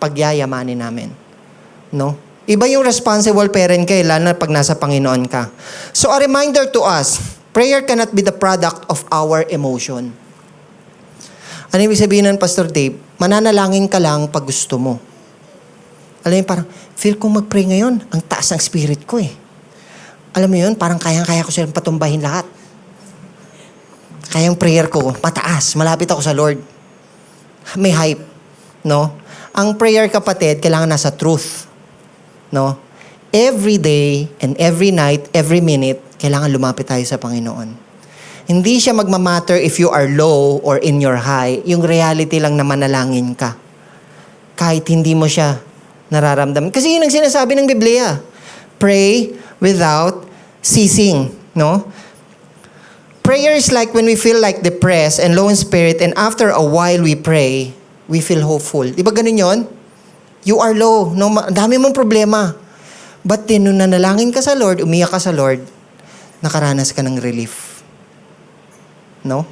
pagyayamanin namin. No? Iba yung responsible parent kayo, lalo na pag nasa Panginoon ka. So, a reminder to us, prayer cannot be the product of our emotion. Ano ibig sabihin nun, Pastor Dave? Mananalangin ka lang pag gusto mo. Alam mo, parang, feel ko mag-pray ngayon. Ang taas ng spirit ko eh. Alam mo yun, parang kayang-kaya ko silang patumbahin lahat. Kaya yung prayer ko, mataas. Malapit ako sa Lord. May hype. No? Ang prayer, kapatid, kailangan nasa truth. No? Every day and every night, every minute, kailangan lumapit tayo sa Panginoon. Hindi siya magmamatter if you are low or in your high. Yung reality lang na manalangin ka. Kahit hindi mo siya nararamdaman. Kasi yun ang sinasabi ng Biblia. Pray without ceasing. No? Prayer is like when we feel like depressed and low in spirit and after a while we pray, we feel hopeful. Di ba ganun yun? You are low. No? Dami mong problema. But then, nung nanalangin ka sa Lord, umiyak ka sa Lord, nakaranas ka ng relief. No?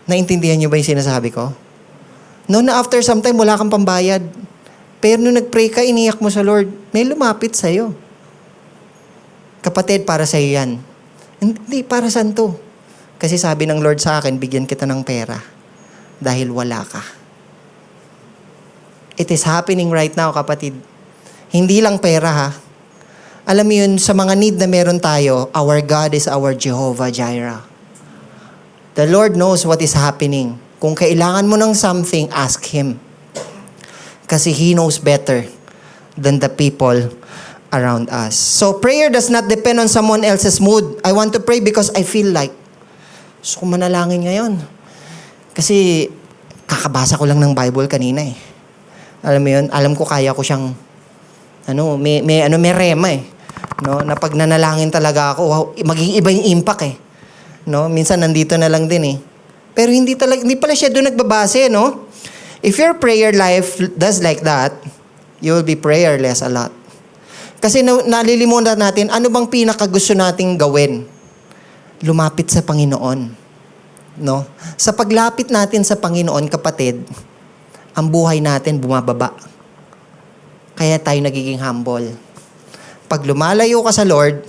Naintindihan niyo ba yung sinasabi ko? No, na after some time, wala kang pambayad. Pero nung nag-pray ka, iniyak mo sa Lord, may lumapit sa'yo. Kapatid, para sa'yo yan. Hindi, para saan to? Kasi sabi ng Lord sa akin, bigyan kita ng pera. Dahil wala ka. It is happening right now, kapatid. Hindi lang pera ha. Alam mo yun, sa mga need na meron tayo, our God is our Jehovah Jireh. The Lord knows what is happening. Kung kailangan mo ng something, ask Him. Kasi He knows better than the people around us. So prayer does not depend on someone else's mood. I want to pray because I feel like. So kung manalangin ngayon. Kasi kakabasa ko lang ng Bible kanina eh. Alam mo yun, alam ko kaya ko siyang may rema eh. No, na pag nanalangin talaga ako, wow, maging iba yung impact eh. No, minsan nandito na lang din eh. Pero hindi pala siya doon nagbabase, no? If your prayer life does like that, you will be prayerless a lot. Kasi nalilimutan natin, ano bang pinakagusto nating gawin? Lumapit sa Panginoon. No? Sa paglapit natin sa Panginoon, kapatid, ang buhay natin bumababa. Kaya tayo nagiging humble. Pag lumalayo ka sa Lord,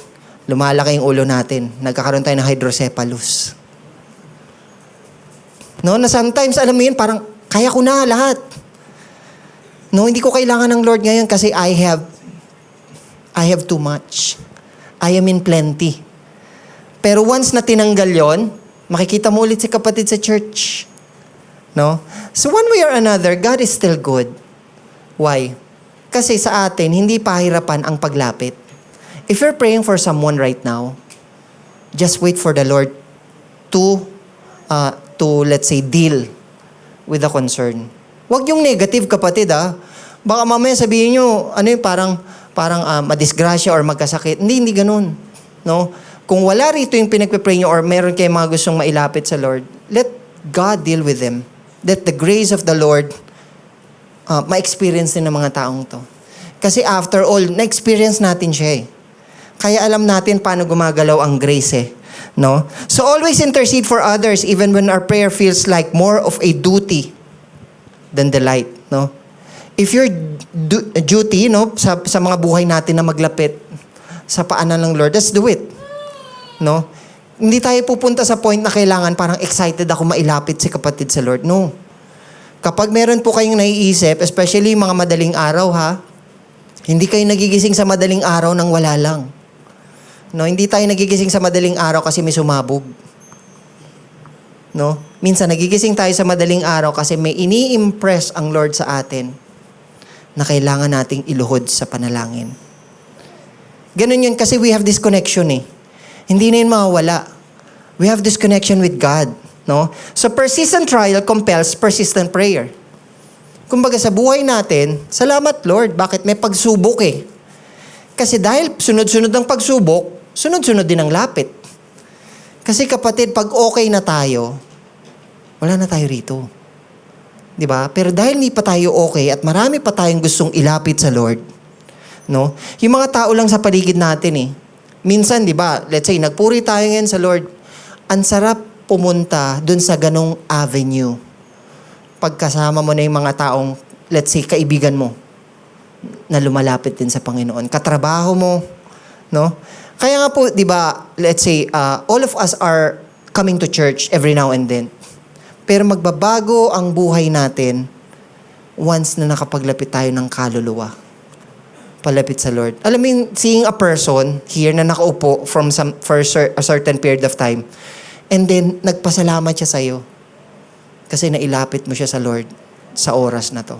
lumalaki yung ulo natin. Nagkakaroon tayo ng hydrocephalus. No? Na sometimes, alam mo yun, parang, kaya ko na lahat. No, hindi ko kailangan ng Lord ngayon kasi I have too much. I am in plenty. Pero once na tinanggal yon, makikita mo ulit si kapatid sa church. No? So one way or another, God is still good. Why? Kasi sa atin, hindi pahirapan ang paglapit. If you're praying for someone right now, just wait for the Lord to let's say, deal with the concern. Huwag yung negative, kapatid, ha? Baka mamaya sabihin nyo, parang madisgrasya or magkasakit. Hindi ganun. No? Kung wala rito yung pinagpipray nyo or meron kayong mga gustong mailapit sa Lord, let God deal with them. Let the grace of the Lord ma-experience din ng mga taong to. Kasi after all, na-experience natin siya eh. Kaya alam natin paano gumagalaw ang grace eh. No? So always intercede for others even when our prayer feels like more of a duty than delight. No? If your duty, no, sa mga buhay natin na maglapit sa paanan ng Lord, let's do it. No? Hindi tayo pupunta sa point na kailangan parang excited ako mailapit si kapatid sa Lord. No. Kapag meron po kayong naiisip, especially mga madaling araw ha, hindi kayo nagigising sa madaling araw nang wala lang. No, hindi tayo nagigising sa madaling araw kasi may sumabog. No? Minsan nagigising tayo sa madaling araw kasi may ini-impress ang Lord sa atin na kailangan nating iluhod sa panalangin. Ganun yun kasi we have this connection eh. Hindi na yun mawawala. We have this connection with God. No? So persistent trial compels persistent prayer. Kumbaga sa buhay natin, salamat Lord, bakit may pagsubok eh. Kasi dahil sunod-sunod ang pagsubok, sunod-sunod din ang lapit. Kasi kapatid, pag okay na tayo, wala na tayo rito. Di ba? Pero dahil hindi pa tayo okay at marami pa tayong gustong ilapit sa Lord, no? Yung mga tao lang sa paligid natin eh. Minsan, di ba, let's say, nagpuri tayo ngayon sa Lord, ang sarap pumunta dun sa ganong avenue. Pagkasama mo na yung mga taong, let's say, kaibigan mo, na lumalapit din sa Panginoon. Katrabaho mo, no? Kaya nga po, di ba, let's say, all of us are coming to church every now and then. Pero magbabago ang buhay natin once na nakapaglapit tayo ng kaluluwa. Palapit sa Lord. Alam mo yung seeing a person here na nakaupo for a certain period of time, and then nagpasalamat siya sa'yo kasi nailapit mo siya sa Lord sa oras na to.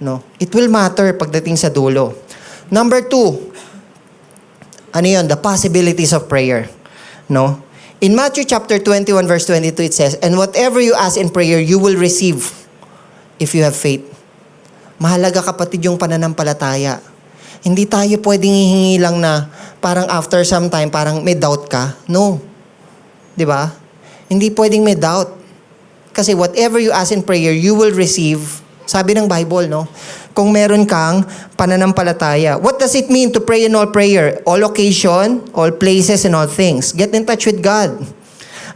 No? It will matter pagdating sa dulo. Number 2, ano yun? The possibilities of prayer. No? In Matthew chapter 21 verse 22 it says, "And whatever you ask in prayer, you will receive if you have faith." Mahalaga kapatid yung pananampalataya. Hindi tayo pwedeng hihingi lang na parang after some time, parang may doubt ka. No. 'Di ba? Hindi pwedeng may doubt. Kasi whatever you ask in prayer, you will receive. Sabi ng Bible, no? Kung meron kang pananampalataya. What does it mean to pray in all prayer? All occasion, all places, and all things. Get in touch with God.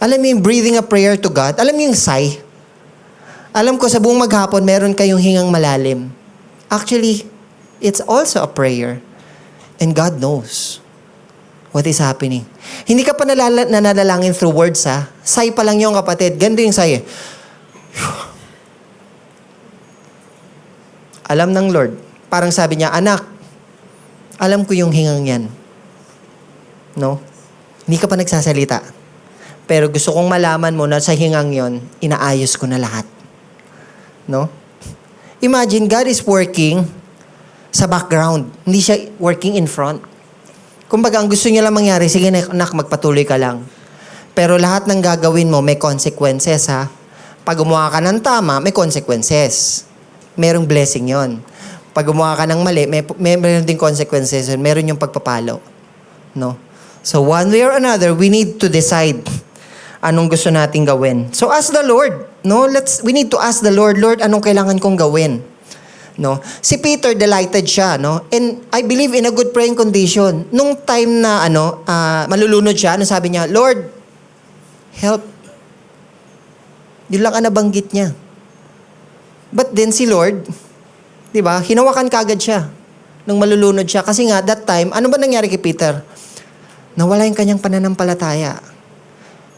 Alam mo yung breathing a prayer to God? Alam mo yung sigh? Alam ko sa buong maghapon, meron kayong hingang malalim. Actually, it's also a prayer. And God knows what is happening. Hindi ka pa nananalangin through words, ha? Sigh pa lang yung kapatid. Ganito yung sigh. Alam ng Lord. Parang sabi niya, anak, alam ko yung hingang yan. No? Hindi ka pa nagsasalita. Pero gusto kong malaman mo na sa hingang yon, inaayos ko na lahat. No? Imagine, God is working sa background. Hindi siya working in front. Kumbaga, ang gusto niya lang mangyari, sige na, anak, magpatuloy ka lang. Pero lahat ng gagawin mo, may consequences, ha? Pag gumawa ka ng tama, may consequences. Merong blessing yon. Pag gumawa ka ng mali, may meron din consequences yun. Meron yung pagpapalo. No? So, one way or another, we need to decide anong gusto nating gawin. So, ask the Lord. No? We need to ask the Lord, Lord, anong kailangan kong gawin? No? Si Peter, delighted siya. No? And I believe in a good praying condition. Nung time na malulunod siya, sabi niya, Lord, help. Yun lang ang nabanggit niya. But then si Lord, di ba, hinawakan kagad siya nung malulunod siya. Kasi nga, that time, ano ba nangyari kay Peter? Nawala yung kanyang pananampalataya.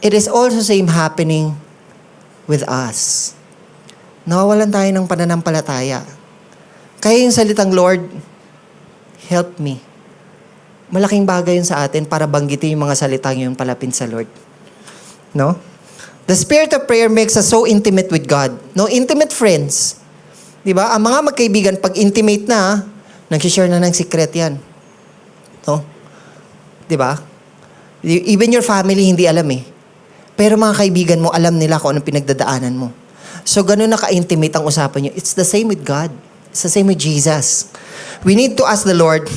It is also same happening with us. Nawawalan tayo ng pananampalataya. Kaya yung salitang, Lord, help me. Malaking bagay yun sa atin para banggitin yung mga salitang yun palapit sa Lord. No? The spirit of prayer makes us so intimate with God. No, intimate friends. 'Di ba? Ang mga magkaibigan pag intimate na, nag-share na ng secret 'yan. No? 'Di ba? Even your family hindi alam eh. Pero mga kaibigan mo alam nila kung anong pinagdadaanan mo. So ganun na ka-intimate ang usapan niyo. It's the same with God. It's the same with Jesus. We need to ask the Lord,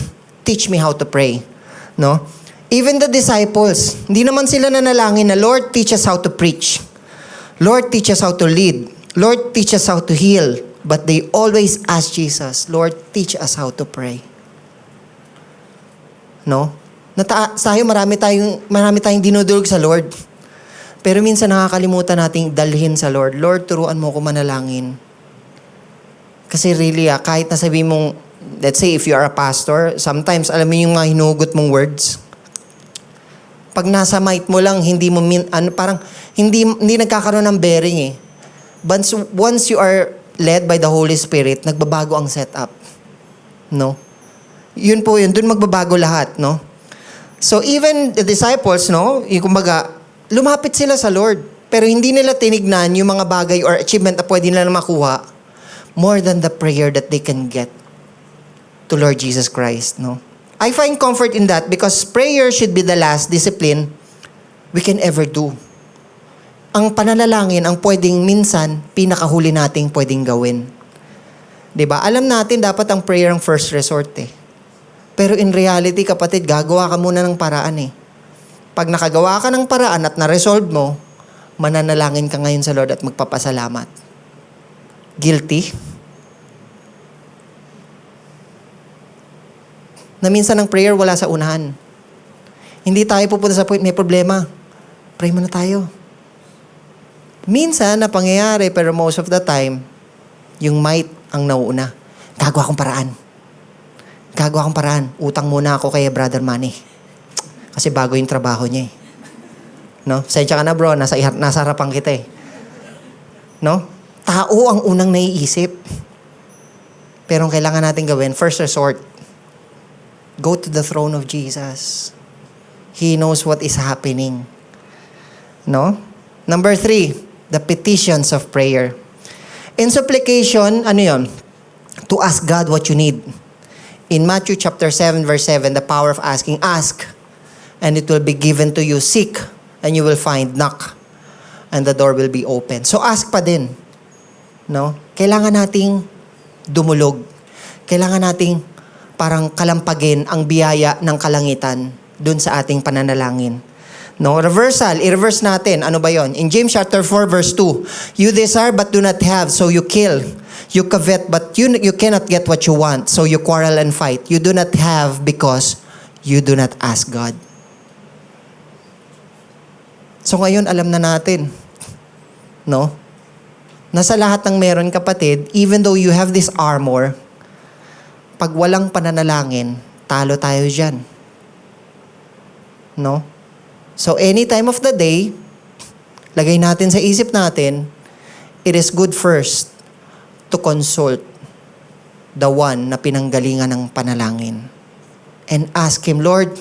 teach me how to pray. No? Even the disciples, hindi naman sila nanalangin na, Lord, teach us how to preach. Lord, teach us how to lead. Lord, teach us how to heal. But they always ask Jesus, Lord, teach us how to pray. No? Tayo, marami tayong dinudulog sa Lord. Pero minsan nakakalimutan nating dalhin sa Lord. Lord, turuan mo ko manalangin. Kasi really, kahit nasabi mong, let's say, if you are a pastor, sometimes, alam mo yung mga hinugot mong words, pag nasa mic mo lang, hindi mo parang hindi nagkakaroon ng bearing eh. Once you are led by the Holy Spirit, nagbabago ang setup. No? Yun po yun. Doon magbabago lahat, no? So even the disciples, no? Yung kumbaga, lumapit sila sa Lord. Pero hindi nila tinignan yung mga bagay or achievement na pwede nila makuha more than the prayer that they can get to Lord Jesus Christ, no? I find comfort in that because prayer should be the last discipline we can ever do. Ang pananalangin ang pwedeng minsan pinakahuli nating pwedeng gawin. 'Di ba? Alam natin dapat ang prayer ang first resort eh. Pero in reality, kapatid, gagawa ka muna ng paraan eh. Pag nakagawa ka ng paraan at na-resolve mo, mananalangin ka ngayon sa Lord at magpapasalamat. Guilty? Na minsan ang prayer wala sa unahan. Hindi tayo pupunta sa point, may problema. Pray muna tayo. Minsan, na pangyayari, pero most of the time, yung might ang nauuna. Gagawa akong paraan. Gagawa akong paraan. Utang muna ako kay Brother Manny. Kasi bago yung trabaho niya eh. No? Sensya ka na bro, nasa harapan kita eh. No? Tao ang unang naiisip. Pero ang kailangan natin gawin, first resort, go to the throne of Jesus. He knows what is happening. No? Number 3, the petitions of prayer. In supplication, ano yun? To ask God what you need. In Matthew chapter 7, verse 7, the power of asking, ask, and it will be given to you. Seek, and you will find. Knock, and the door will be open. So ask pa din. No? Kailangan nating dumulog. Kailangan nating parang kalampagin ang biyaya ng kalangitan dun sa ating pananalangin. No, reversal, i-reverse natin. Ano ba yon? In James chapter 4 verse 2, you desire but do not have, so you kill. You covet but you cannot get what you want, so you quarrel and fight. You do not have because you do not ask God. So ngayon alam na natin. No? Nasa lahat ng meron, kapatid, even though you have this armor, pag walang pananalangin, talo tayo dyan. No? So, any time of the day, lagay natin sa isip natin, it is good first to consult the one na pinanggalingan ng panalangin. And ask Him, Lord,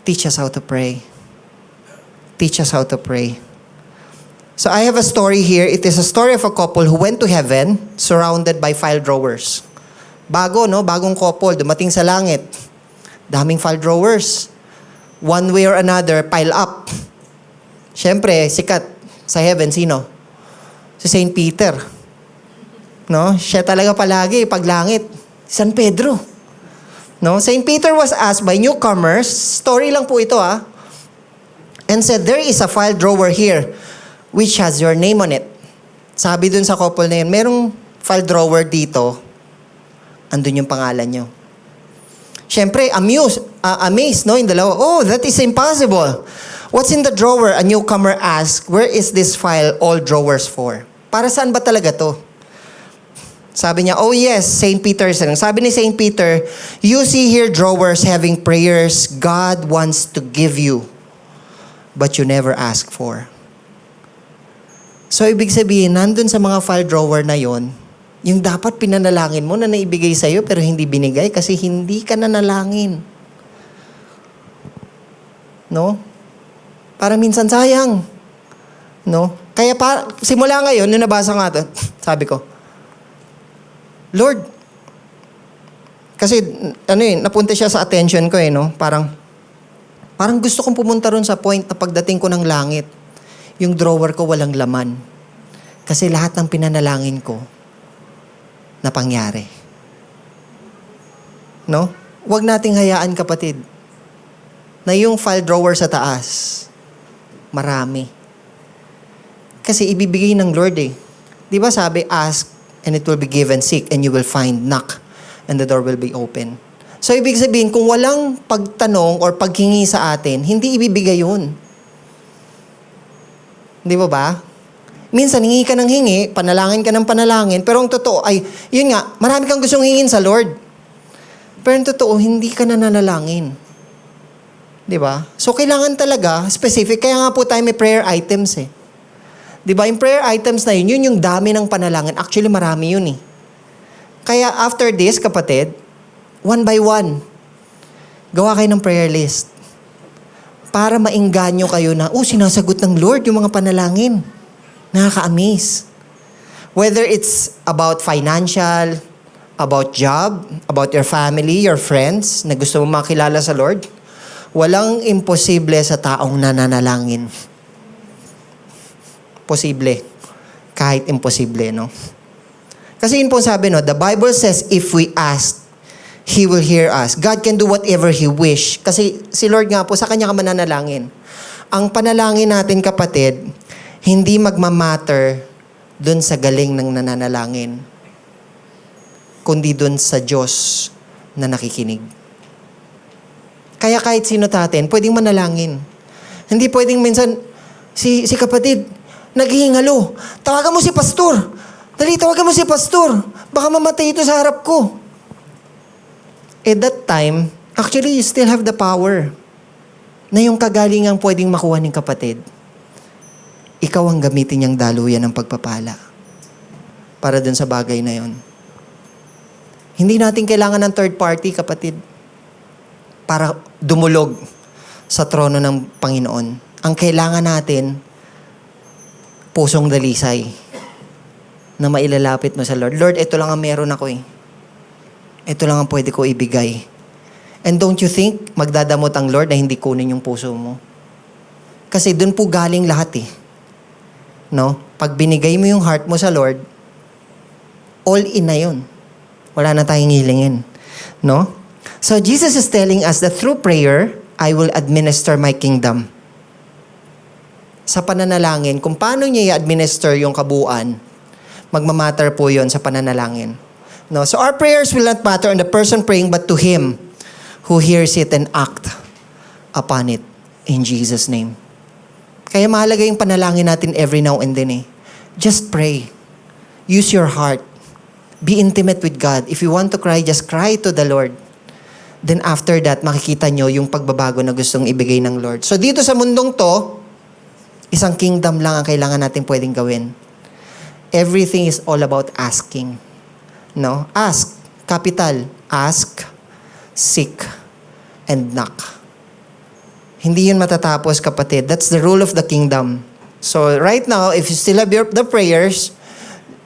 teach us how to pray. Teach us how to pray. So, I have a story here. It is a story of a couple who went to heaven surrounded by file drawers. Bago, no? Bagong couple, dumating sa langit. Daming file drawers. One way or another, pile up. Siyempre, sikat sa heaven, sino? Si Saint Peter. No? Siya talaga palagi, paglangit. San Pedro. No? Saint Peter was asked by newcomers, story lang po ito and said, there is a file drawer here which has your name on it. Sabi dun sa couple na yun, merong file drawer dito, andun yung pangalan nyo. Siyempre, amazed, no, in dalawa. Oh, that is impossible. What's in the drawer? A newcomer asked, where is this file all drawers for? Para saan ba talaga to? Sabi niya, oh yes, St. Peter. Sabi ni St. Peter, you see here drawers having prayers God wants to give you, but you never ask for. So, ibig sabihin, nandun sa mga file drawer na yon, yung dapat pinanalangin mo na naibigay sa'yo pero hindi binigay kasi hindi ka nanalangin. No? Para minsan sayang. No? Kaya simula ngayon, nung nabasa nga ito, sabi ko, Lord, kasi napunta siya sa attention ko no? Parang gusto kong pumunta ron sa point na pagdating ko ng langit, yung drawer ko walang laman. Kasi lahat ng pinanalangin ko, na pangyari. No? Huwag nating hayaan, kapatid, na yung file drawer sa taas, marami. Kasi ibibigay ng Lord Di ba sabi, ask and it will be given, seek and you will find, knock and the door will be open. So ibig sabihin, kung walang pagtanong or paghingi sa atin, hindi ibibigay yun. Di ba? Minsan, hingi ka ng hingi, panalangin ka ng panalangin, pero ang totoo ay, yun nga, marami kang gustong hingin sa Lord. Pero ang totoo, hindi ka na nanalangin. Di ba? So, kailangan talaga, specific, kaya nga po tayo may prayer items Di ba? Yung prayer items na yun yung dami ng panalangin. Actually, marami yun eh. Kaya after this, kapatid, one by one, gawa kayo ng prayer list. Para maingganyo kayo na, sinasagot ng Lord yung mga panalangin. Nakaka-amaze. Whether it's about financial, about job, about your family, your friends, na gusto mo makilala sa Lord, walang imposible sa taong nananalangin. Posible. Kahit imposible, no? Kasi yun po sabi, no? The Bible says, if we ask, He will hear us. God can do whatever He wish. Kasi si Lord nga po, sa Kanya ka mananalangin. Ang panalangin natin, kapatid, hindi magmamatter dun sa galing ng nananalangin, kundi dun sa Diyos na nakikinig. Kaya kahit sino natin, pwedeng manalangin. Hindi pwedeng minsan, si kapatid, naghihingalo. Tawagan mo si pastor. Dali, tawagan mo si pastor. Baka mamatay ito sa harap ko. At that time, actually, you still have the power na yung kagalingang pwedeng makuha ng kapatid. Ikaw ang gamitin niyang daluyan ng pagpapala para dun sa bagay na yon. Hindi natin kailangan ng third party, kapatid, para dumulog sa trono ng Panginoon. Ang kailangan natin, pusong dalisay na mailalapit mo sa Lord. Lord, ito lang ang meron ako eh. Ito lang ang pwede ko ibigay. And don't you think magdadamot ang Lord na hindi kunin yung puso mo? Kasi dun po galing lahat eh. No? Pag binigay mo yung heart mo sa Lord, all in na yun. Wala na tayong hilingin. No? So Jesus is telling us that through prayer, I will administer my kingdom. Sa pananalangin, kung paano niya i-administer yung kabuuan, magmamatter po yon sa pananalangin. No? So our prayers will not matter on the person praying, but to Him who hears it and act upon it in Jesus' name. Kaya mahalaga yung panalangin natin every now and then eh. Just pray. Use your heart. Be intimate with God. If you want to cry, just cry to the Lord. Then after that, makikita nyo yung pagbabago na gustong ibigay ng Lord. So dito sa mundong to, isang kingdom lang ang kailangan natin pwedeng gawin. Everything is all about asking. No? Ask. Capital. Ask, seek, and knock. Hindi yun matatapos, kapatid. That's the rule of the kingdom. So right now, if you still have the prayers,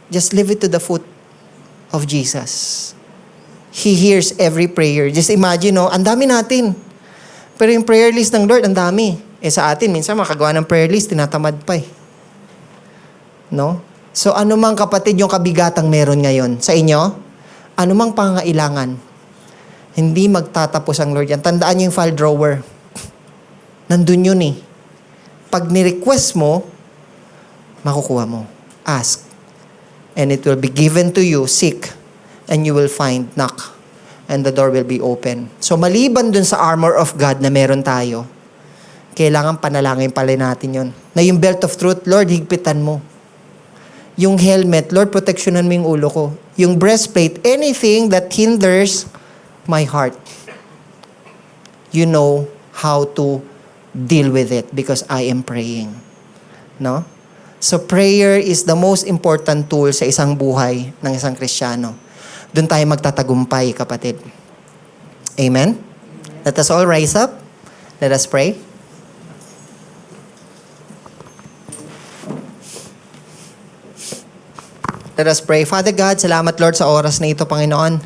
just leave it to the foot of Jesus. He hears every prayer. Just imagine, no? Ang dami natin. Pero yung prayer list ng Lord, ang dami. Sa atin, minsan makagawa ng prayer list, tinatamad pa eh. No? So ano mang, kapatid, yung kabigatang meron ngayon sa inyo, ano mang pangailangan, hindi magtatapos ang Lord yan. Tandaan niyo yung file drawer. Nandun yun eh. Pag ni-request mo, makukuha mo. Ask. And it will be given to you. Seek. And you will find. Knock. And the door will be open. So maliban dun sa armor of God na meron tayo, kailangan panalangin pala natin yun. Na yung belt of truth, Lord, higpitan mo. Yung helmet, Lord, proteksyonan mo yung ulo ko. Yung breastplate, anything that hinders my heart. You know how to deal with it because I am praying. No? So prayer is the most important tool sa isang buhay ng isang Kristiyano. Doon tayo magtatagumpay, kapatid. Amen? Let us all rise up. Let us pray. Let us pray. Father God, salamat Lord sa oras na ito, Panginoon.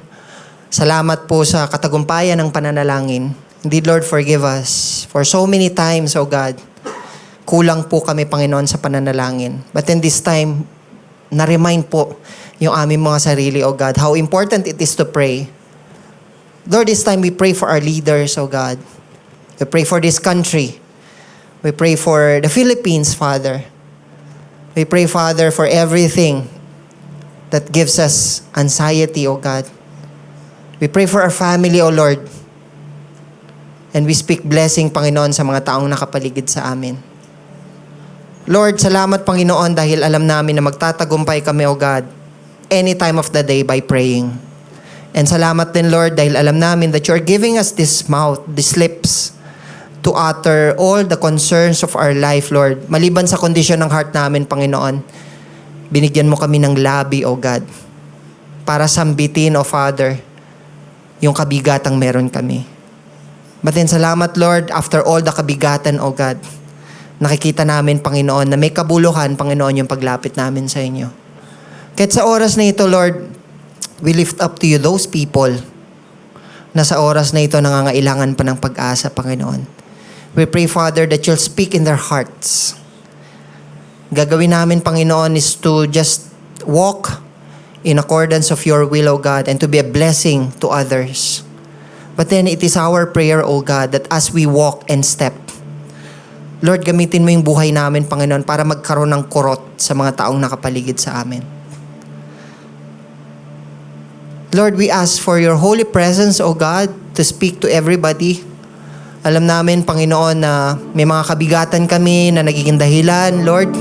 Salamat po sa katagumpayan ng pananalangin. Indeed, Lord, forgive us. For so many times, O God, kulang po kami, Panginoon, sa pananalangin. But in this time, na-remind po yung aming mga sarili, O God, how important it is to pray. Lord, this time we pray for our leaders, O God. We pray for this country. We pray for the Philippines, Father. We pray, Father, for everything that gives us anxiety, O God. We pray for our family, O Lord. And we speak blessing, Panginoon, sa mga taong nakapaligid sa amin. Lord, salamat, Panginoon, dahil alam namin na magtatagumpay kami, O God, any time of the day by praying. And salamat din, Lord, dahil alam namin that you're giving us this mouth, these lips, to utter all the concerns of our life, Lord. Maliban sa kondisyon ng heart namin, Panginoon, binigyan mo kami ng labi, O God, para sambitin, O Father, yung kabigatang meron kami. But then, salamat, Lord, after all the kabigatan, O God, nakikita namin, Panginoon, na may kabuluhan, Panginoon, yung paglapit namin sa inyo. Kahit sa oras na ito, Lord, we lift up to you those people na sa oras na ito nangangailangan pa ng pag-asa, Panginoon. We pray, Father, that you'll speak in their hearts. Gagawin namin, Panginoon, is to just walk in accordance of your will, O God, and to be a blessing to others. But then it is our prayer, O God, that as we walk and step, Lord, gamitin mo yung buhay namin, Panginoon, para magkaroon ng kurot sa mga taong nakapaligid sa amin. Lord, we ask for your holy presence, O God, to speak to everybody. Alam namin, Panginoon, na may mga kabigatan kami na nagiging dahilan, Lord,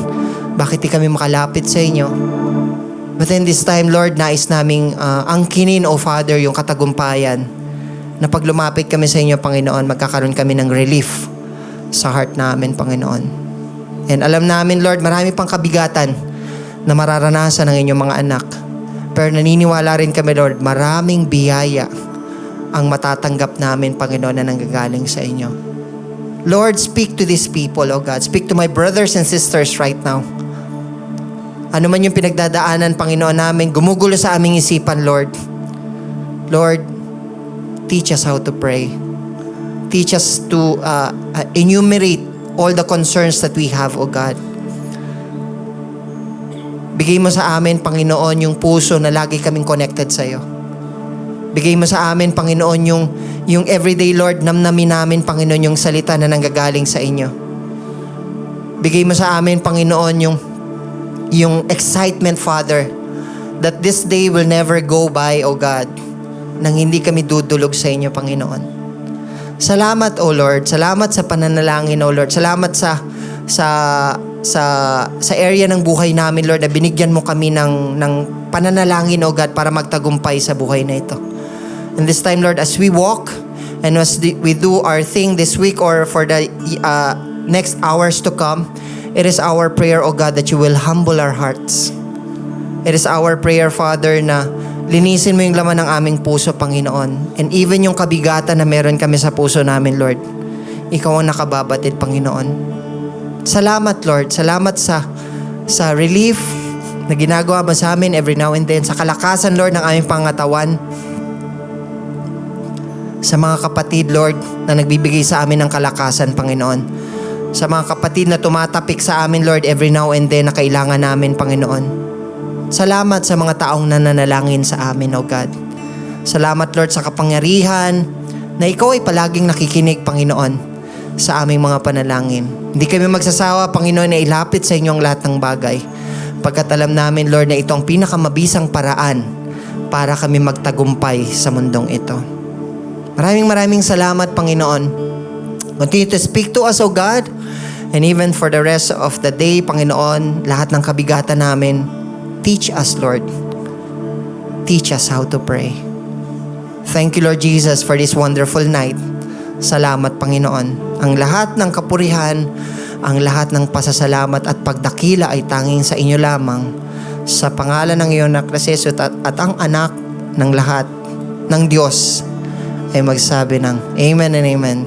bakit di kami makalapit sa inyo? But then this time, Lord, nais naming angkinin, O Father, yung katagumpayan na pag lumapit kami sa inyo, Panginoon, magkakaroon kami ng relief sa heart namin, Panginoon. And alam namin, Lord, marami pang kabigatan na mararanasan ng inyong mga anak. Pero naniniwala rin kami, Lord, maraming biyaya ang matatanggap namin, Panginoon, na nanggagaling sa inyo. Lord, speak to these people, O God. Speak to my brothers and sisters right now. Ano man yung pinagdadaanan, Panginoon, namin, gumugulo sa aming isipan, Lord. Lord, teach us how to pray. Teach us to enumerate all the concerns that we have, O God. Bigay mo sa amin, Panginoon, yung puso na lagi kaming connected sa iyo. Bigay mo sa amin, Panginoon, yung everyday, Lord, namnamin namin, Panginoon, yung salita na nanggagaling sa inyo. Bigay mo sa amin, Panginoon, yung excitement, Father, that this day will never go by, O God, nang hindi kami dudulog sa inyo, Panginoon. Salamat, O Lord. Salamat sa pananalangin, O Lord. Salamat sa area ng buhay namin, Lord, na binigyan mo kami ng pananalangin, O God, para magtagumpay sa buhay na ito. And this time, Lord, as we walk and as we do our thing this week or for the next hours to come, it is our prayer, O God, that you will humble our hearts. It is our prayer, Father, na linisin mo yung laman ng aming puso, Panginoon. And even yung kabigatan na meron kami sa puso namin, Lord, ikaw ang nakababatid, Panginoon. Salamat, Lord. Salamat sa relief na ginagawa mo sa amin every now and then. Sa kalakasan, Lord, ng aming pangatawan. Sa mga kapatid, Lord, na nagbibigay sa amin ng kalakasan, Panginoon. Sa mga kapatid na tumatapik sa amin, Lord, every now and then na kailangan namin, Panginoon. Salamat sa mga taong nananalangin sa amin, O God. Salamat, Lord, sa kapangyarihan na ikaw ay palaging nakikinig, Panginoon, sa aming mga panalangin. Hindi kami magsasawa, Panginoon, na ilapit sa inyo ang lahat ng bagay. Pagkat alam namin, Lord, na ito ang pinakamabisang paraan para kami magtagumpay sa mundong ito. Maraming salamat, Panginoon. Continue to speak to us, O God. And even for the rest of the day, Panginoon, lahat ng kabigatan namin, teach us, Lord. Teach us how to pray. Thank you, Lord Jesus, for this wonderful night. Salamat, Panginoon. Ang lahat ng kapurihan, ang lahat ng pasasalamat at pagdakila ay tanging sa inyo lamang. Sa pangalan ng iyong anak na si Jesus at ang anak ng lahat ng Diyos ay magsabi ng Amen and Amen.